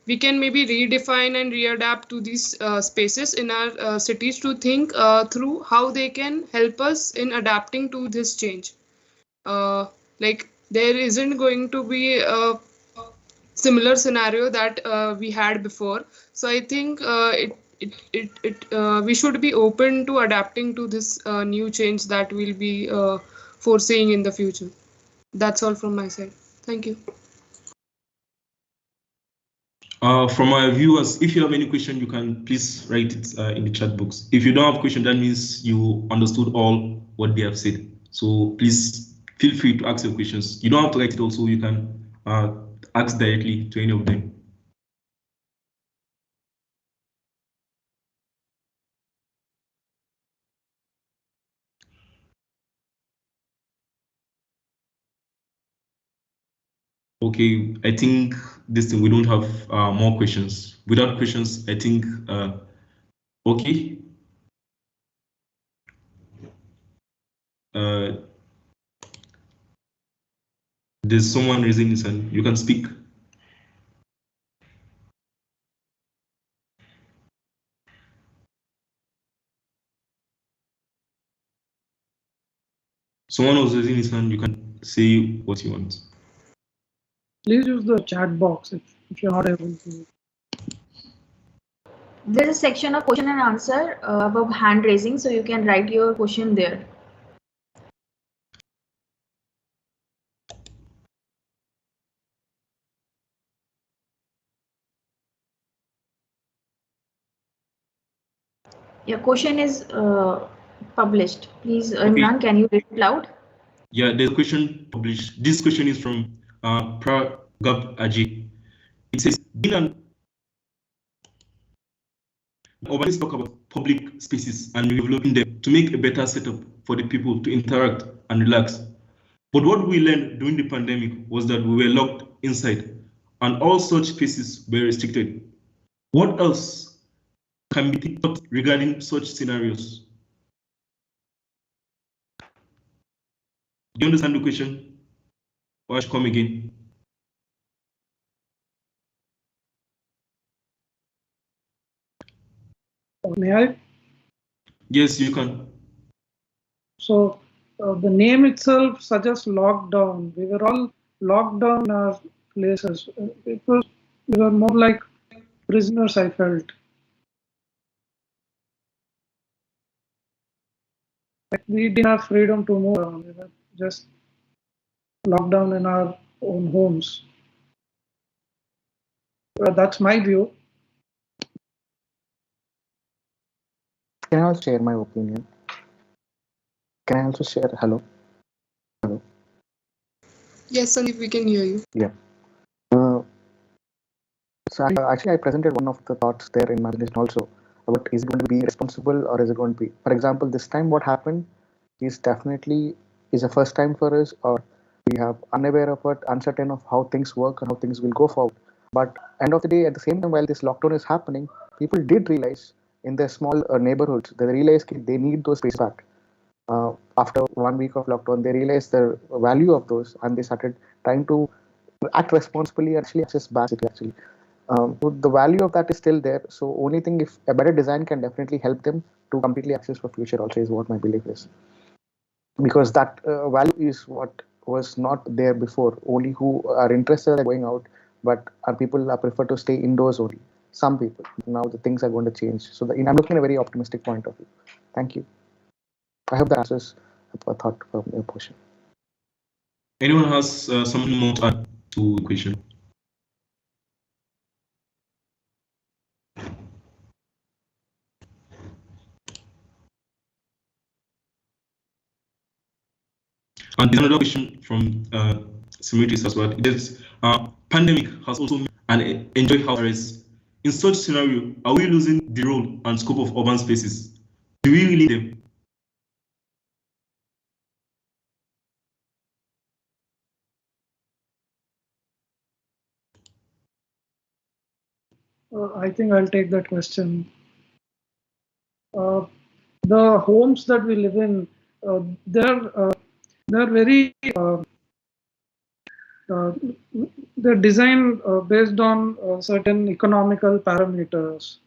we can maybe redefine and readapt to these spaces in our cities to think through how they can help us in adapting to this change. Like there isn't going to be a similar scenario that we had before. So I think we should be open to adapting to this new change that we'll be foreseeing in the future. That's all from my side. Thank you. From our viewers, if you have any question, you can please write it in the chat box. If you don't have question, that means you understood all what they have said. So please feel free to ask your questions. You don't have to write it also, you can ask directly to any of them. Okay, I think this thing we don't have more questions. Without questions, I think okay. There's someone raising his hand. You can speak. Someone was raising his hand. You can say what you want. Please use the chat box if you're not able to. There's a section of question and answer above hand raising, so you can write your question there. Your question is published. Please, Imran, can you read it loud? Yeah, there's a question published. This question is from Pragab Ajay. being an urbanists talk about public spaces and developing them to make a better setup for the people to interact and relax. But what we learned during the pandemic was that we were locked inside and all such spaces were restricted. What else can be thought regarding such scenarios? Do you understand the question? Or I should come again? May I? Yes, you can. So the name itself suggests lockdown. We were all locked down in our places. We were more like prisoners, I felt. Like we didn't have freedom to move around. We were just locked down in our own homes. That's my view. Can I also share my opinion? Can I also share? Hello? Hello? Yes, Sandeep, we can hear you. Yeah. So actually, I presented one of the thoughts there in my presentation also about is it going to be responsible or is it going to be, for example, this time what happened is definitely is a first time for us, or we have unaware of it, uncertain of how things work and how things will go forward. But end of the day, at the same time, while this lockdown is happening, people did realize in their small neighborhoods, they realized they need those spaces back. After 1 week of lockdown, they realized the value of those and they started trying to act responsibly and actually access back city actually. So the value of that is still there. So only thing, if a better design can definitely help them to completely access for future also is what my belief is. Because that value is what was not there before. Only who are interested in going out, but people are prefer to stay indoors only. Some people. Now the things are going to change. So I'm looking at a very optimistic point of view. Thank you. I hope that answers a thought from your portion. Anyone has something more to add to the question? And there's another question from Similarities as well. It is, pandemic has also made and enjoy house arrest. In such scenario, are we losing the role and scope of urban spaces? Do we really need them? I think I'll take that question. The homes that we live in, they're very they're designed based on certain economical parameters.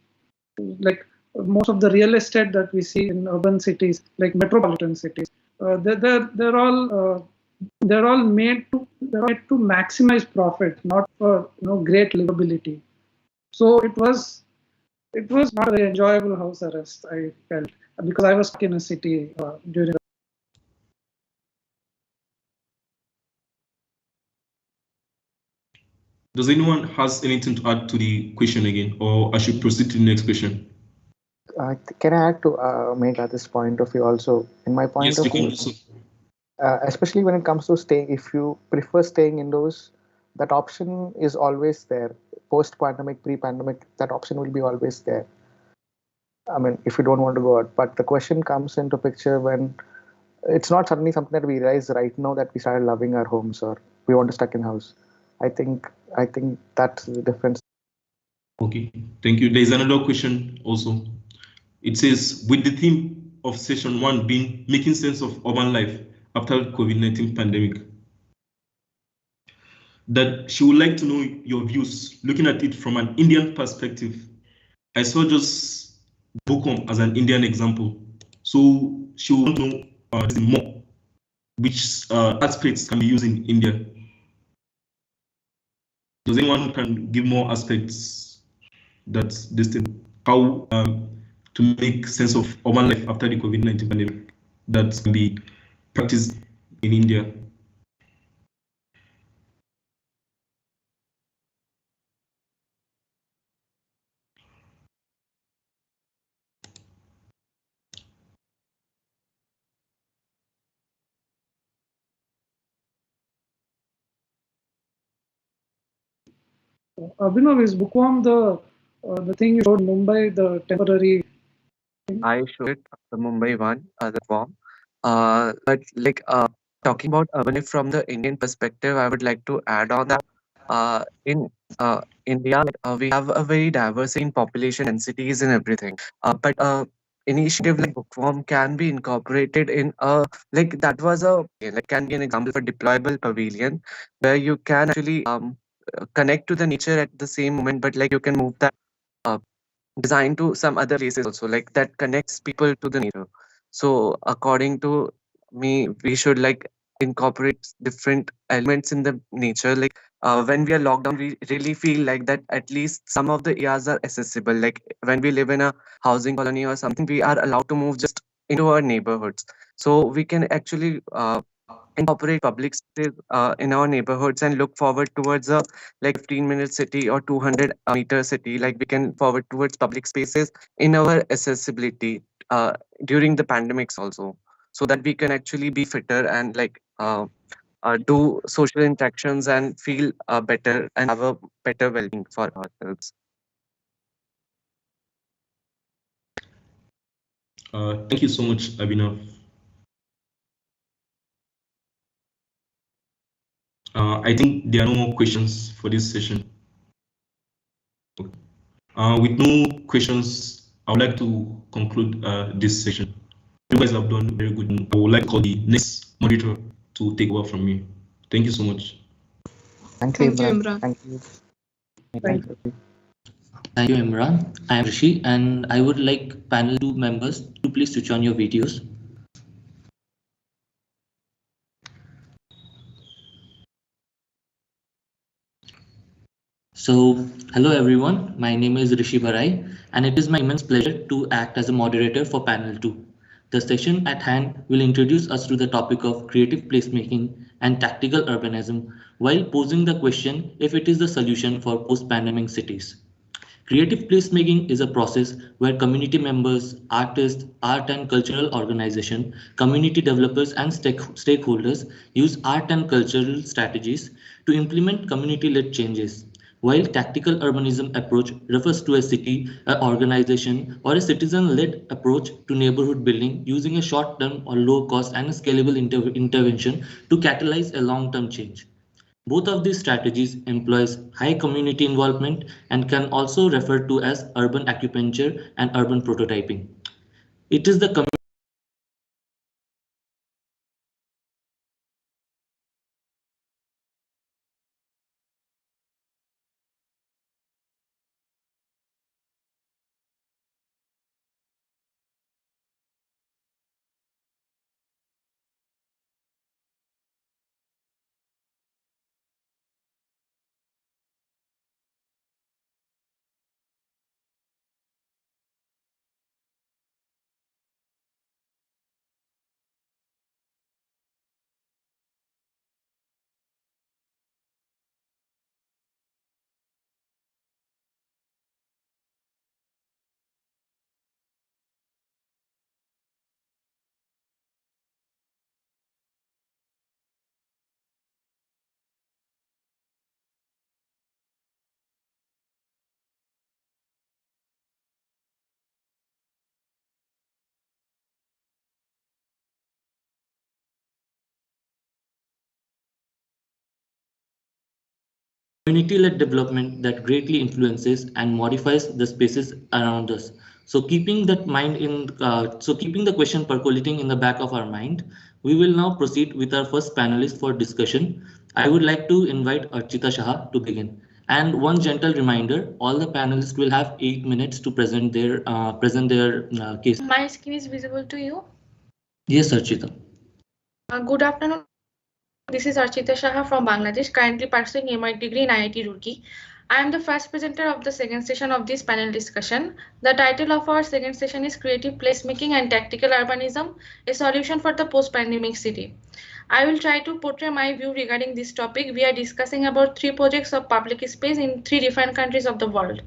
Like most of the real estate that we see in urban cities, like metropolitan cities, they're all made to maximize profit, not for great livability. So it was not a very enjoyable house arrest, I felt, because I was stuck in a city during. Does anyone has anything to add to the question again, or I should proceed to the next question? Can I add to make at this point of view also? In my point Yes, of you can view, also. especially when it comes to staying, if you prefer staying indoors, that option is always there. Post-pandemic, pre-pandemic, that option will be always there. I mean, if you don't want to go out. But the question comes into picture when it's not suddenly something that we realize right now that we started loving our homes or we want to stuck in house. I think that's the difference. Okay, thank you. There's another question also. It says, with the theme of session 1 being making sense of urban life after COVID-19 pandemic, that she would like to know your views, looking at it from an Indian perspective. I saw just Bokom as an Indian example. So she will want to know more which aspects can be used in India. Does anyone can give more aspects that this thing, how to make sense of urban life after the COVID-19 pandemic that can be practiced in India? Abhinav, is bookworm the thing you showed in Mumbai, the temporary thing? I showed it, the Mumbai one, the form. But like talking about urban life from the Indian perspective, I would like to add on that in India, we have a very diversity in population densities and everything. But initiative like bookworm can be incorporated in a like that was a like can be an example for deployable pavilion where you can actually connect to the nature at the same moment, but like you can move that. Uh, Designed to some other places also like that connects people to the nature. So according to me, we should like incorporate different elements in the nature. Like when we are locked down, we really feel like that at least some of the areas are accessible. Like when we live in a housing colony or something, we are allowed to move just into our neighborhoods. So we can actually incorporate public spaces in our neighborhoods and look forward towards a like 15-minute city or 200-meter city. Like we can forward towards public spaces in our accessibility during the pandemics also, so that we can actually be fitter and like do social interactions and feel better and have a better well-being for ourselves. Thank you so much, Abhinav. I think there are no more questions for this session. With no questions, I would like to conclude this session. You guys have done very good. I would like to call the next moderator to take over from me. Thank you so much. Thank you, Thank you, Imran. Imran. Thank you. Thank you. Thank you, Imran. I am Rishi, and I would like panel 2 members to please switch on your videos. So, hello everyone. My name is Rishi Barai, and it is my immense pleasure to act as a moderator for panel 2. The session at hand will introduce us to the topic of creative placemaking and tactical urbanism while posing the question if it is the solution for post-pandemic cities. Creative placemaking is a process where community members, artists, art and cultural organizations, community developers and stakeholders use art and cultural strategies to implement community-led changes. While tactical urbanism approach refers to a city, an organization, or a citizen-led approach to neighborhood building using a short-term or low-cost and scalable intervention to catalyze a long-term change. Both of these strategies employs high community involvement and can also refer to as urban acupuncture and urban prototyping. It is the community-led development that greatly influences and modifies the spaces around us. So keeping that mind in, keeping the question percolating in the back of our mind, we will now proceed with our first panelist for discussion. I would like to invite Archita Shah to begin. And one gentle reminder: all the panelists will have 8 minutes to present their case. My screen is visible to you. Yes, Archita. Good afternoon. This is Archita Shah from Bangladesh, currently pursuing MI degree in IIT Roorkee. I am the first presenter of the second session of this panel discussion. The title of our second session is Creative Placemaking and Tactical Urbanism, a Solution for the Post-Pandemic City. I will try to portray my view regarding this topic. We are discussing about 3 projects of public space in 3 different countries of the world.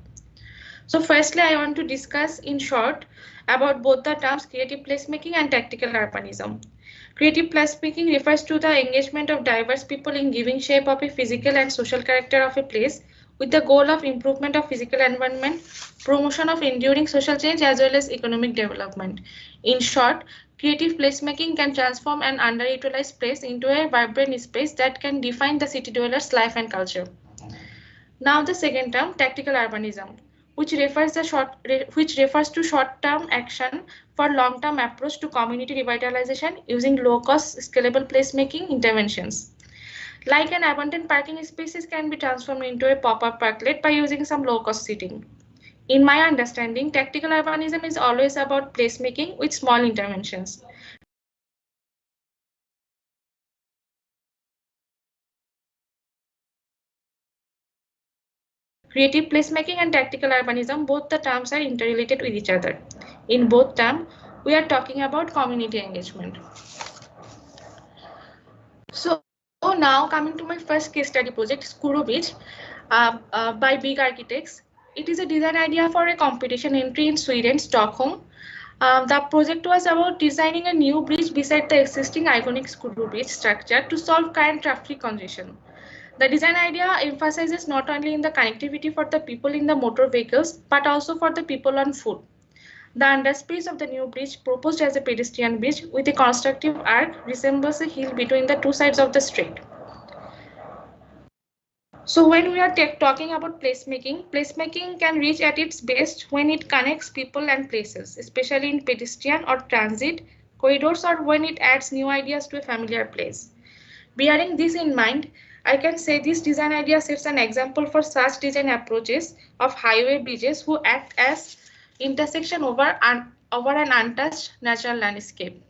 So firstly, I want to discuss in short about both the terms creative placemaking and tactical urbanism. Creative placemaking refers to the engagement of diverse people in giving shape of a physical and social character of a place with the goal of improvement of physical environment, promotion of enduring social change as well as economic development. In short, creative placemaking can transform an underutilized place into a vibrant space that can define the city dweller's life and culture. Now the second term, tactical urbanism, which refers to short-term action for long-term approach to community revitalization using low-cost, scalable placemaking interventions. Like an abundant parking spaces can be transformed into a pop-up parklet by using some low-cost seating. In my understanding, tactical urbanism is always about placemaking with small interventions. Creative placemaking and tactical urbanism, both the terms are interrelated with each other. In both terms, we are talking about community engagement. So now coming to my first case study project, Skuro Beach, by Big Architects. It is a design idea for a competition entry in Sweden, Stockholm. The project was about designing a new bridge beside the existing iconic Skuro Beach structure to solve current traffic congestion. The design idea emphasizes not only in the connectivity for the people in the motor vehicles, but also for the people on foot. The underspace of the new bridge, proposed as a pedestrian bridge with a constructive arc, resembles a hill between the two sides of the street. So when we are talking about placemaking can reach at its best when it connects people and places, especially in pedestrian or transit corridors, or when it adds new ideas to a familiar place. Bearing this in mind, I can say this design idea sets an example for such design approaches of highway bridges who act as intersection over an untouched natural landscape.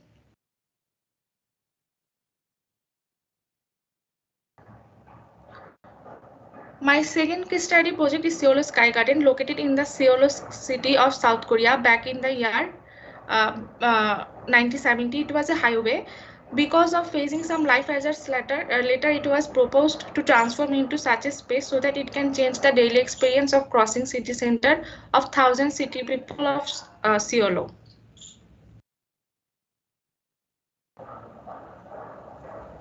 My second case study project is Seoul Sky Garden, located in the Seoul city of South Korea. Back in the year 1970, it was a highway. Because of facing some life hazards later it was proposed to transform into such a space so that it can change the daily experience of crossing city center of thousands city people of Seoul.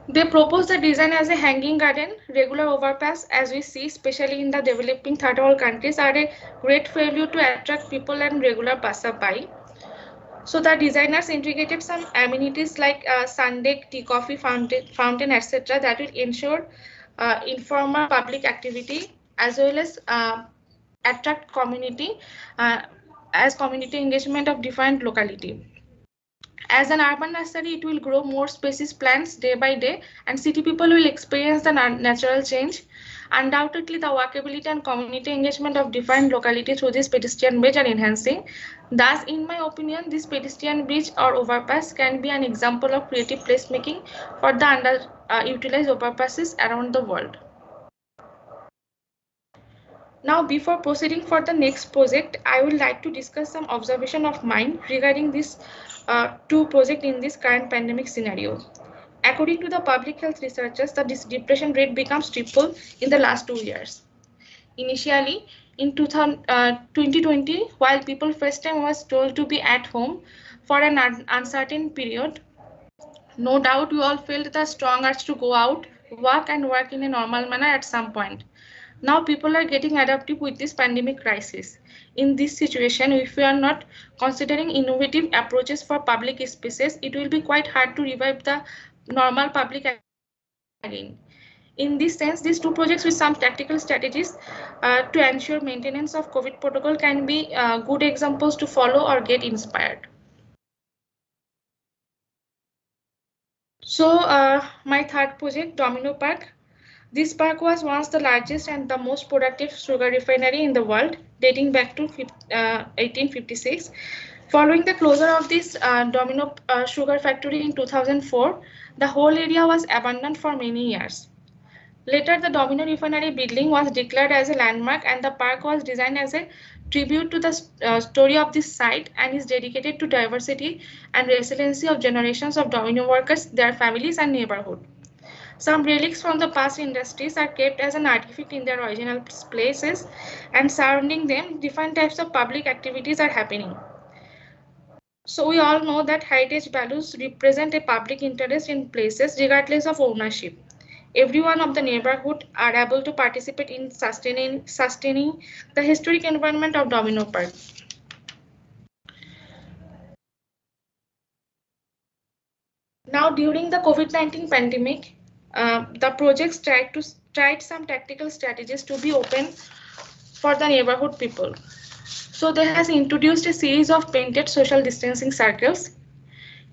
They propose the design as a hanging garden. Regular overpass, as we see, especially in the developing third world countries, are a great failure to attract people and regular passerby. So the designers integrated some amenities like sun deck, tea, coffee, fountain, etc. that will ensure informal public activity as well as attract community as community engagement of different locality. As an urban nursery, it will grow more species plants day by day, and city people will experience the natural change. Undoubtedly, the walkability and community engagement of different localities through this pedestrian bridge are enhancing. Thus, in my opinion, this pedestrian bridge or overpass can be an example of creative placemaking for the underutilized overpasses around the world. Now, before proceeding for the next project, I would like to discuss some observation of mine regarding these two projects in this current pandemic scenario. According to the public health researchers, the depression rate becomes triple in the last 2 years. Initially, in 2020, while people first time was told to be at home for an uncertain period, no doubt we all felt the strong urge to go out, work and work in a normal manner at some point. Now people are getting adaptive with this pandemic crisis. In this situation, if we are not considering innovative approaches for public spaces, it will be quite hard to revive the normal public again. In this sense, these two projects with some tactical strategies to ensure maintenance of COVID protocol can be good examples to follow or get inspired. So my third project, Domino Park. This park was once the largest and the most productive sugar refinery in the world, dating back to 1856. Following the closure of this Domino sugar factory in 2004, the whole area was abandoned for many years. Later, the Domino refinery building was declared as a landmark, and the park was designed as a tribute to the story of this site and is dedicated to diversity and resiliency of generations of Domino workers, their families, and neighborhood. Some relics from the past industries are kept as an artifact in their original places, and surrounding them, different types of public activities are happening. So we all know that heritage values represent a public interest in places regardless of ownership. everyone of the neighborhood are able to participate in sustaining the historic environment of Domino Park. Now, during the COVID-19 pandemic, the projects tried some tactical strategies to be open for the neighborhood people. So they has introduced a series of painted social distancing circles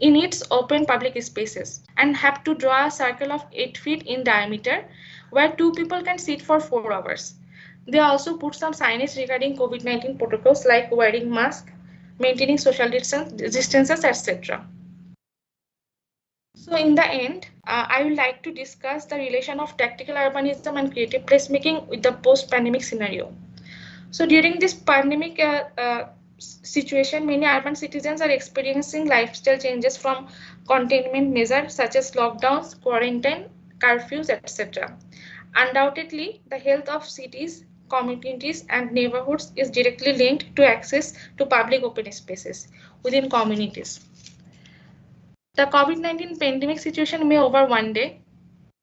in its open public spaces and have to draw a circle of 8 feet in diameter where 2 people can sit for 4 hours. They also put some signage regarding COVID-19 protocols like wearing masks, maintaining social distances, etc. So in the end, I would like to discuss the relation of tactical urbanism and creative placemaking with the post-pandemic scenario. So during this pandemic situation, many urban citizens are experiencing lifestyle changes from containment measures such as lockdowns, quarantine, curfews, etc. Undoubtedly, the health of cities, communities, and neighborhoods is directly linked to access to public open spaces within communities. The COVID-19 pandemic situation may over one day,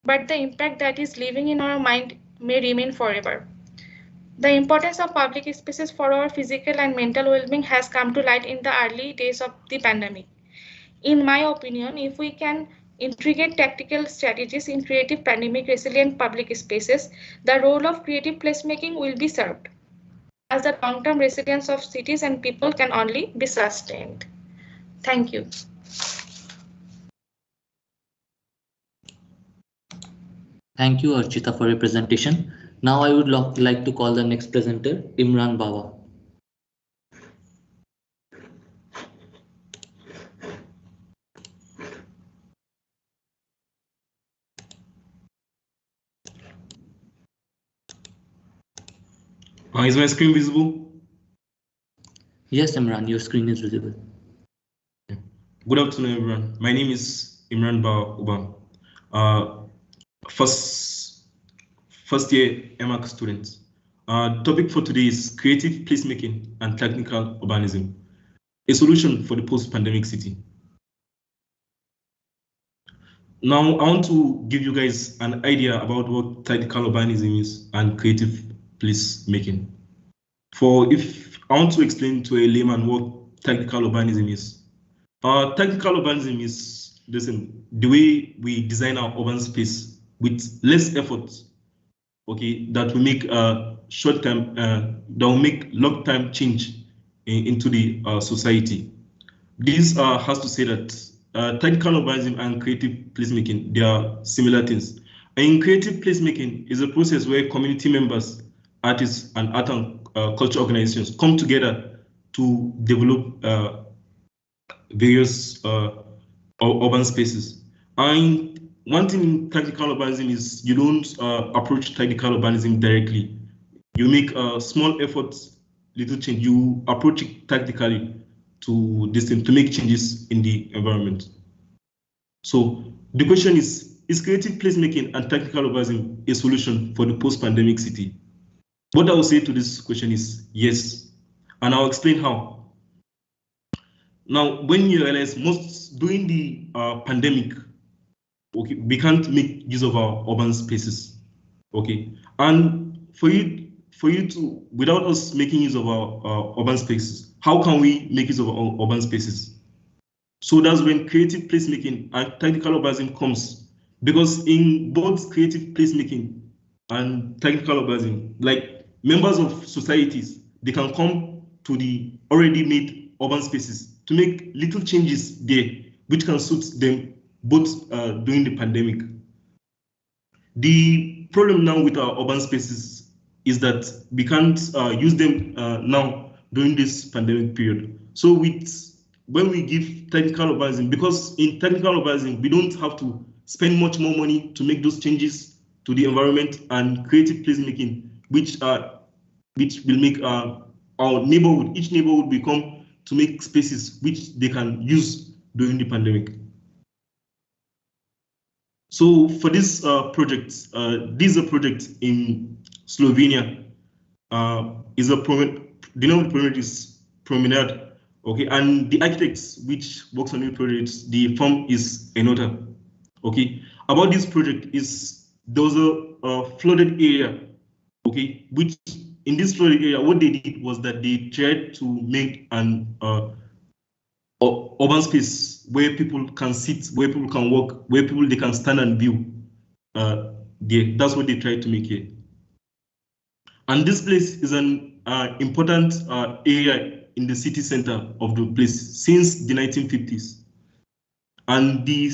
but the impact that is living in our mind may remain forever. The importance of public spaces for our physical and mental well-being has come to light in the early days of the pandemic. In my opinion, if we can integrate tactical strategies in creative pandemic resilient public spaces, the role of creative placemaking will be served, as the long-term resilience of cities and people can only be sustained. Thank you. Thank you, Archita, for your presentation. Now I would like to call the next presenter, Imran Bawa. Is my screen visible? Yes, Imran, your screen is visible. Good afternoon, everyone. My name is Imran Bawa Ubam. First year MAC student. Topic for today is creative placemaking and technical urbanism, a solution for the post-pandemic city. Now, I want to give you guys an idea about what technical urbanism is and creative placemaking. If I want to explain to a layman what technical urbanism is, technical urbanism is the way we design our urban space with less effort, okay, that will make short-term, that will make long-term change into the society. This has to say that technical urbanism and creative placemaking, they are similar things. And creative placemaking is a process where community members, artists, and art and culture organizations come together to develop various urban spaces. And one thing in technical urbanism is you don't approach technical urbanism directly. You make small efforts, little change. You approach it tactically to make changes in the environment. So the question is creative placemaking and technical urbanism a solution for the post-pandemic city? What I will say to this question is yes, and I'll explain how. Now, when you realize during the pandemic, okay, we can't make use of our urban spaces, okay, and for you to, without us making use of our urban spaces, how can we make use of our urban spaces? So that's when creative placemaking and technical urbanism comes, because in both creative placemaking and technical urbanism, like members of societies, they can come to the already made urban spaces to make little changes there, which can suit them both during the pandemic. The problem now with our urban spaces is that we can't use them now during this pandemic period. So when we give technical urbanism, because in technical urbanism, we don't have to spend much more money to make those changes to the environment, and creative placemaking, which will make our neighborhood, each neighborhood become to make spaces which they can use during the pandemic. So for this project, this is a project in Slovenia. The name of the project is Promenade. Okay, and the architects which works on the project, the firm is Enota. Okay, about this project is there was a flooded area, okay, which in this flooded area, what they did was that they tried to make an urban space where people can sit, where people can walk, where people they can stand and view. That's what they tried to make here. And this place is an important area in the city center of the place since the 1950s. And the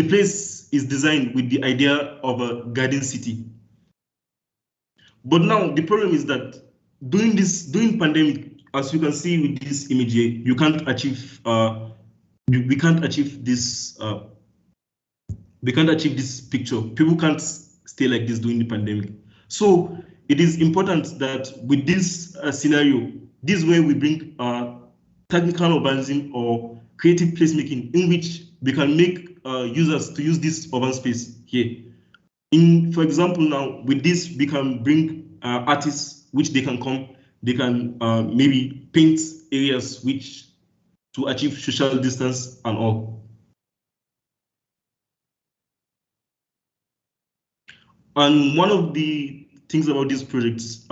place is designed with the idea of a garden city. But now the problem is that during pandemic, as you can see with this image here, you can't achieve we can't achieve this picture. People can't stay like this during the pandemic. So it is important that with this scenario, this is where we bring technical urbanism or creative placemaking, in which we can make users to use this urban space here. For example, now with this, we can bring artists, which they can come, they can maybe paint areas which to achieve social distance and all. And one of the things about these projects,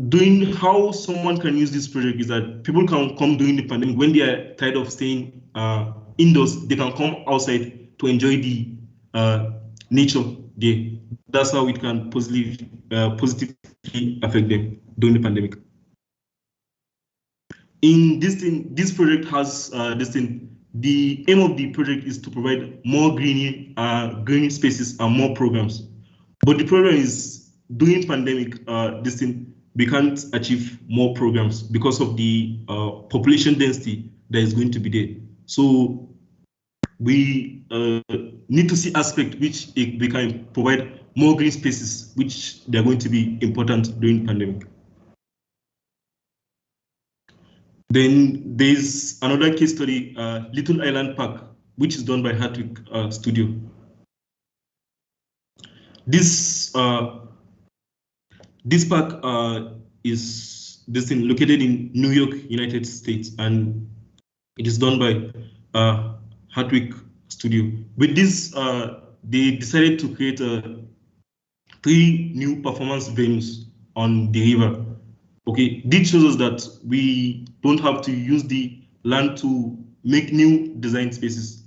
doing how someone can use this project is that people can come during the pandemic when they are tired of staying indoors. They can come outside to enjoy the nature there. That's how it can positively affect them during the pandemic. In this project has the aim of the project is to provide more green spaces and more programs. But the problem is during pandemic, we can't achieve more programs because of the population density that is going to be there. So we need to see aspect which we can provide more green spaces, which they're going to be important during pandemic. Then there's another case study, Little Island Park, which is done by Hartwick Studio. This park is located in New York, United States, and it is done by Hartwick Studio. With this, they decided to create 3 new performance venues on the river. Okay, this shows us that we don't have to use the land to make new design spaces.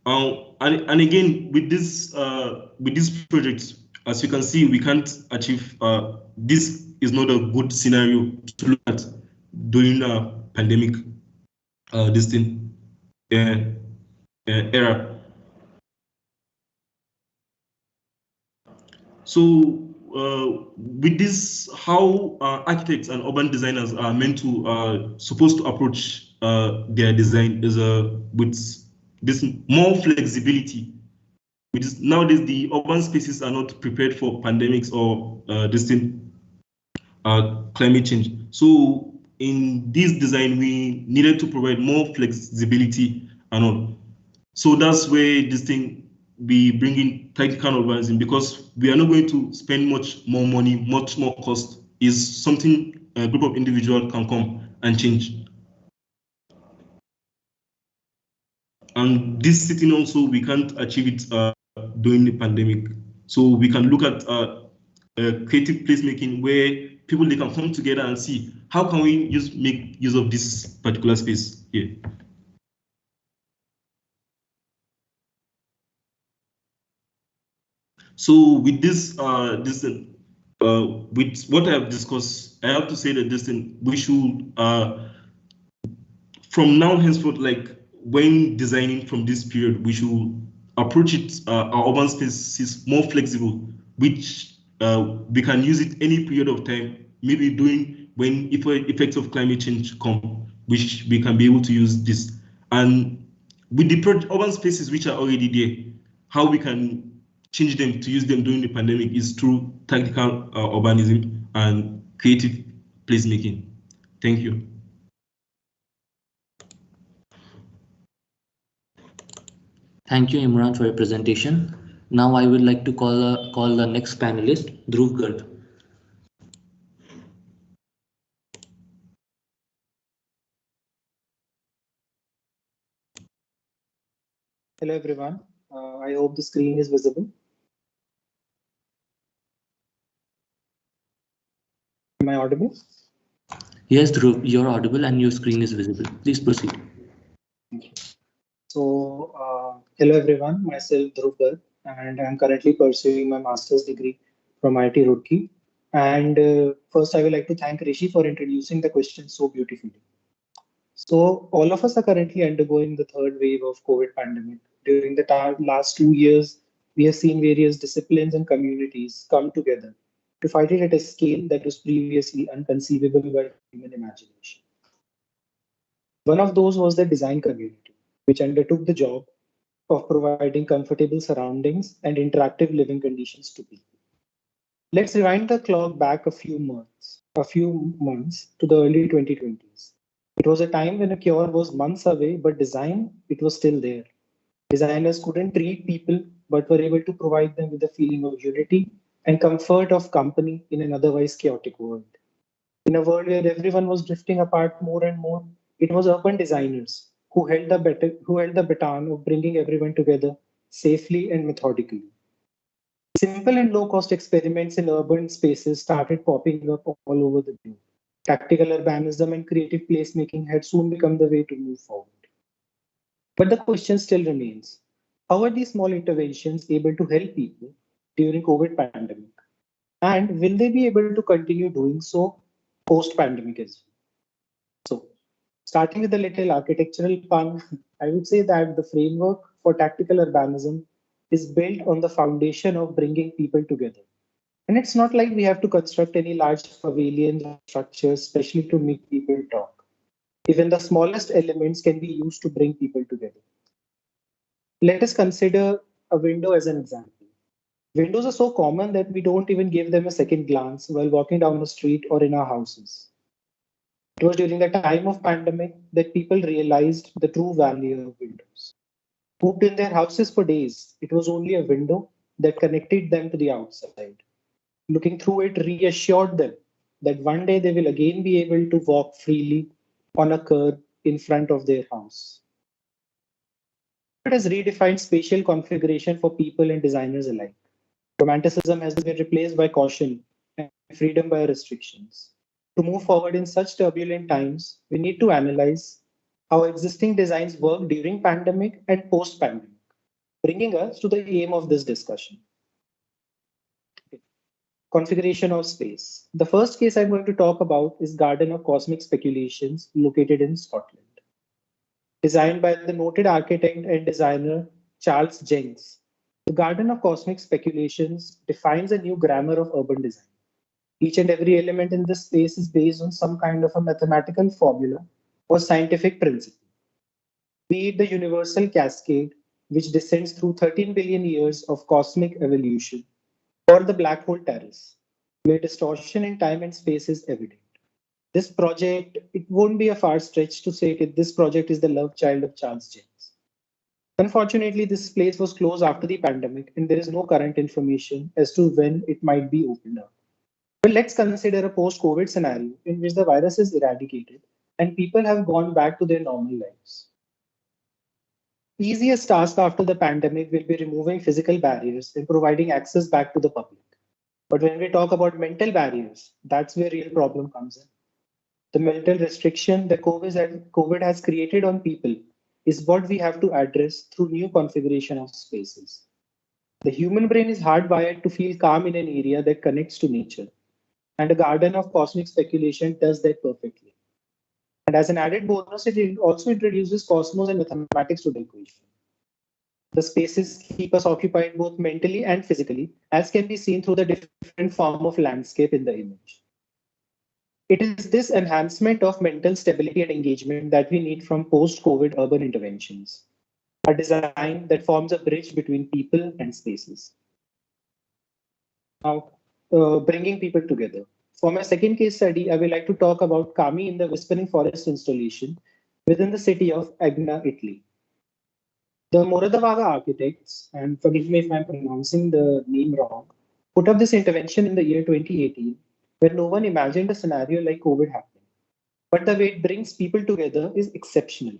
And again, with these projects, as you can see, we can't achieve. This is not a good scenario to look at during a pandemic. Era. So with this, how architects and urban designers are meant to supposed to approach their design is with this more flexibility. Nowadays, the urban spaces are not prepared for pandemics or climate change. So in this design, we needed to provide more flexibility and all. So that's where this thing we bring in technical urbanism, because we are not going to spend much more money, much more cost. Is something a group of individuals can come and change. And this sitting also, we can't achieve it during the pandemic. So we can look at creative placemaking where people they can come together and see how can we make use of this particular space here. So with this, with what I have discussed, I have to say that we should, from now henceforth, like when designing from this period, we should approach it, our urban space is more flexible, which we can use it any period of time, maybe doing when effects of climate change come, which we can be able to use this. And with the urban spaces which are already there, how we can change them to use them during the pandemic is through technical urbanism and creative placemaking. Thank you. Thank you, Imran, for your presentation. Now I would like to call the next panelist, Dhruv Garg. Hello everyone. I hope the screen is visible. Am I audible? Yes, Dhruv, you're audible and your screen is visible. Please proceed. Thank you. Hello everyone. Myself Dhruv, and I'm currently pursuing my master's degree from IIT Roorkee. And first, I would like to thank Rishi for introducing the question so beautifully. So, all of us are currently undergoing the third wave of COVID pandemic. During the last 2 years, we have seen various disciplines and communities come together to fight it at a scale that was previously unconceivable by human imagination. One of those was the design community, which undertook the job of providing comfortable surroundings and interactive living conditions to people. Let's rewind the clock back a few months to the early 2020s. It was a time when a cure was months away, but design, it was still there. Designers couldn't treat people, but were able to provide them with a feeling of unity and comfort of company in an otherwise chaotic world. In a world where everyone was drifting apart more and more, it was urban designers who held the baton of bringing everyone together safely and methodically. Simple and low-cost experiments in urban spaces started popping up all over the globe. Tactical urbanism and creative placemaking had soon become the way to move forward. But the question still remains: how are these small interventions able to help people during COVID pandemic? And will they be able to continue doing so post-pandemic as well? So, starting with a little architectural pun, I would say that the framework for tactical urbanism is built on the foundation of bringing people together. And it's not like we have to construct any large pavilions or structures, especially to make people talk. Even the smallest elements can be used to bring people together. Let us consider a window as an example. Windows are so common that we don't even give them a second glance while walking down the street or in our houses. It was during the time of pandemic that people realized the true value of windows. Cooped in their houses for days, it was only a window that connected them to the outside. Looking through it reassured them that one day they will again be able to walk freely on a curb in front of their house. It has redefined spatial configuration for people and designers alike. Romanticism has been replaced by caution and freedom by restrictions. To move forward in such turbulent times, we need to analyze how existing designs work during pandemic and post-pandemic, bringing us to the aim of this discussion. Configuration of space. The first case I'm going to talk about is Garden of Cosmic Speculations located in Scotland. Designed by the noted architect and designer Charles Jenks, the Garden of Cosmic Speculations defines a new grammar of urban design. Each and every element in this space is based on some kind of a mathematical formula or scientific principle. Be it the universal cascade, which descends through 13 billion years of cosmic evolution, or the black hole terrace, where distortion in time and space is evident. This project, it won't be a far stretch to say that this project is the love child of Charles Jenks. Unfortunately, this place was closed after the pandemic, and there is no current information as to when it might be opened up. But let's consider a post-COVID scenario in which the virus is eradicated and people have gone back to their normal lives. Easiest task after the pandemic will be removing physical barriers and providing access back to the public. But when we talk about mental barriers, that's where real problem comes in. The mental restriction that COVID has created on people is what we have to address through new configuration of spaces. The human brain is hardwired to feel calm in an area that connects to nature, and a garden of cosmic speculation does that perfectly. And as an added bonus, it also introduces cosmos and mathematics to the equation. The spaces keep us occupied both mentally and physically, as can be seen through the different form of landscape in the image. It is this enhancement of mental stability and engagement that we need from post-COVID urban interventions, a design that forms a bridge between people and spaces. Now, bringing people together. For my second case study, I would like to talk about Kami in the Whispering Forest installation within the city of Agna, Italy. The Moradavaga architects, and forgive me if I'm pronouncing the name wrong, put up this intervention in the year 2018 when no one imagined a scenario like COVID happening. But the way it brings people together is exceptional.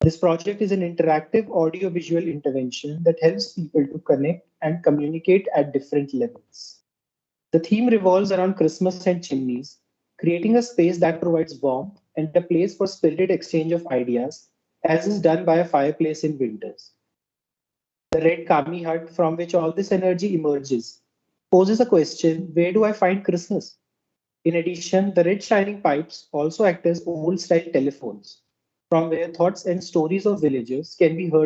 This project is an interactive audio-visual intervention that helps people to connect and communicate at different levels. The theme revolves around Christmas and chimneys, creating a space that provides warmth and a place for spirited exchange of ideas, as is done by a fireplace in winters. The red kami hut from which all this energy emerges poses a question: where do I find Christmas? In addition, the red shining pipes also act as old style telephones, from where thoughts and stories of villagers can be heard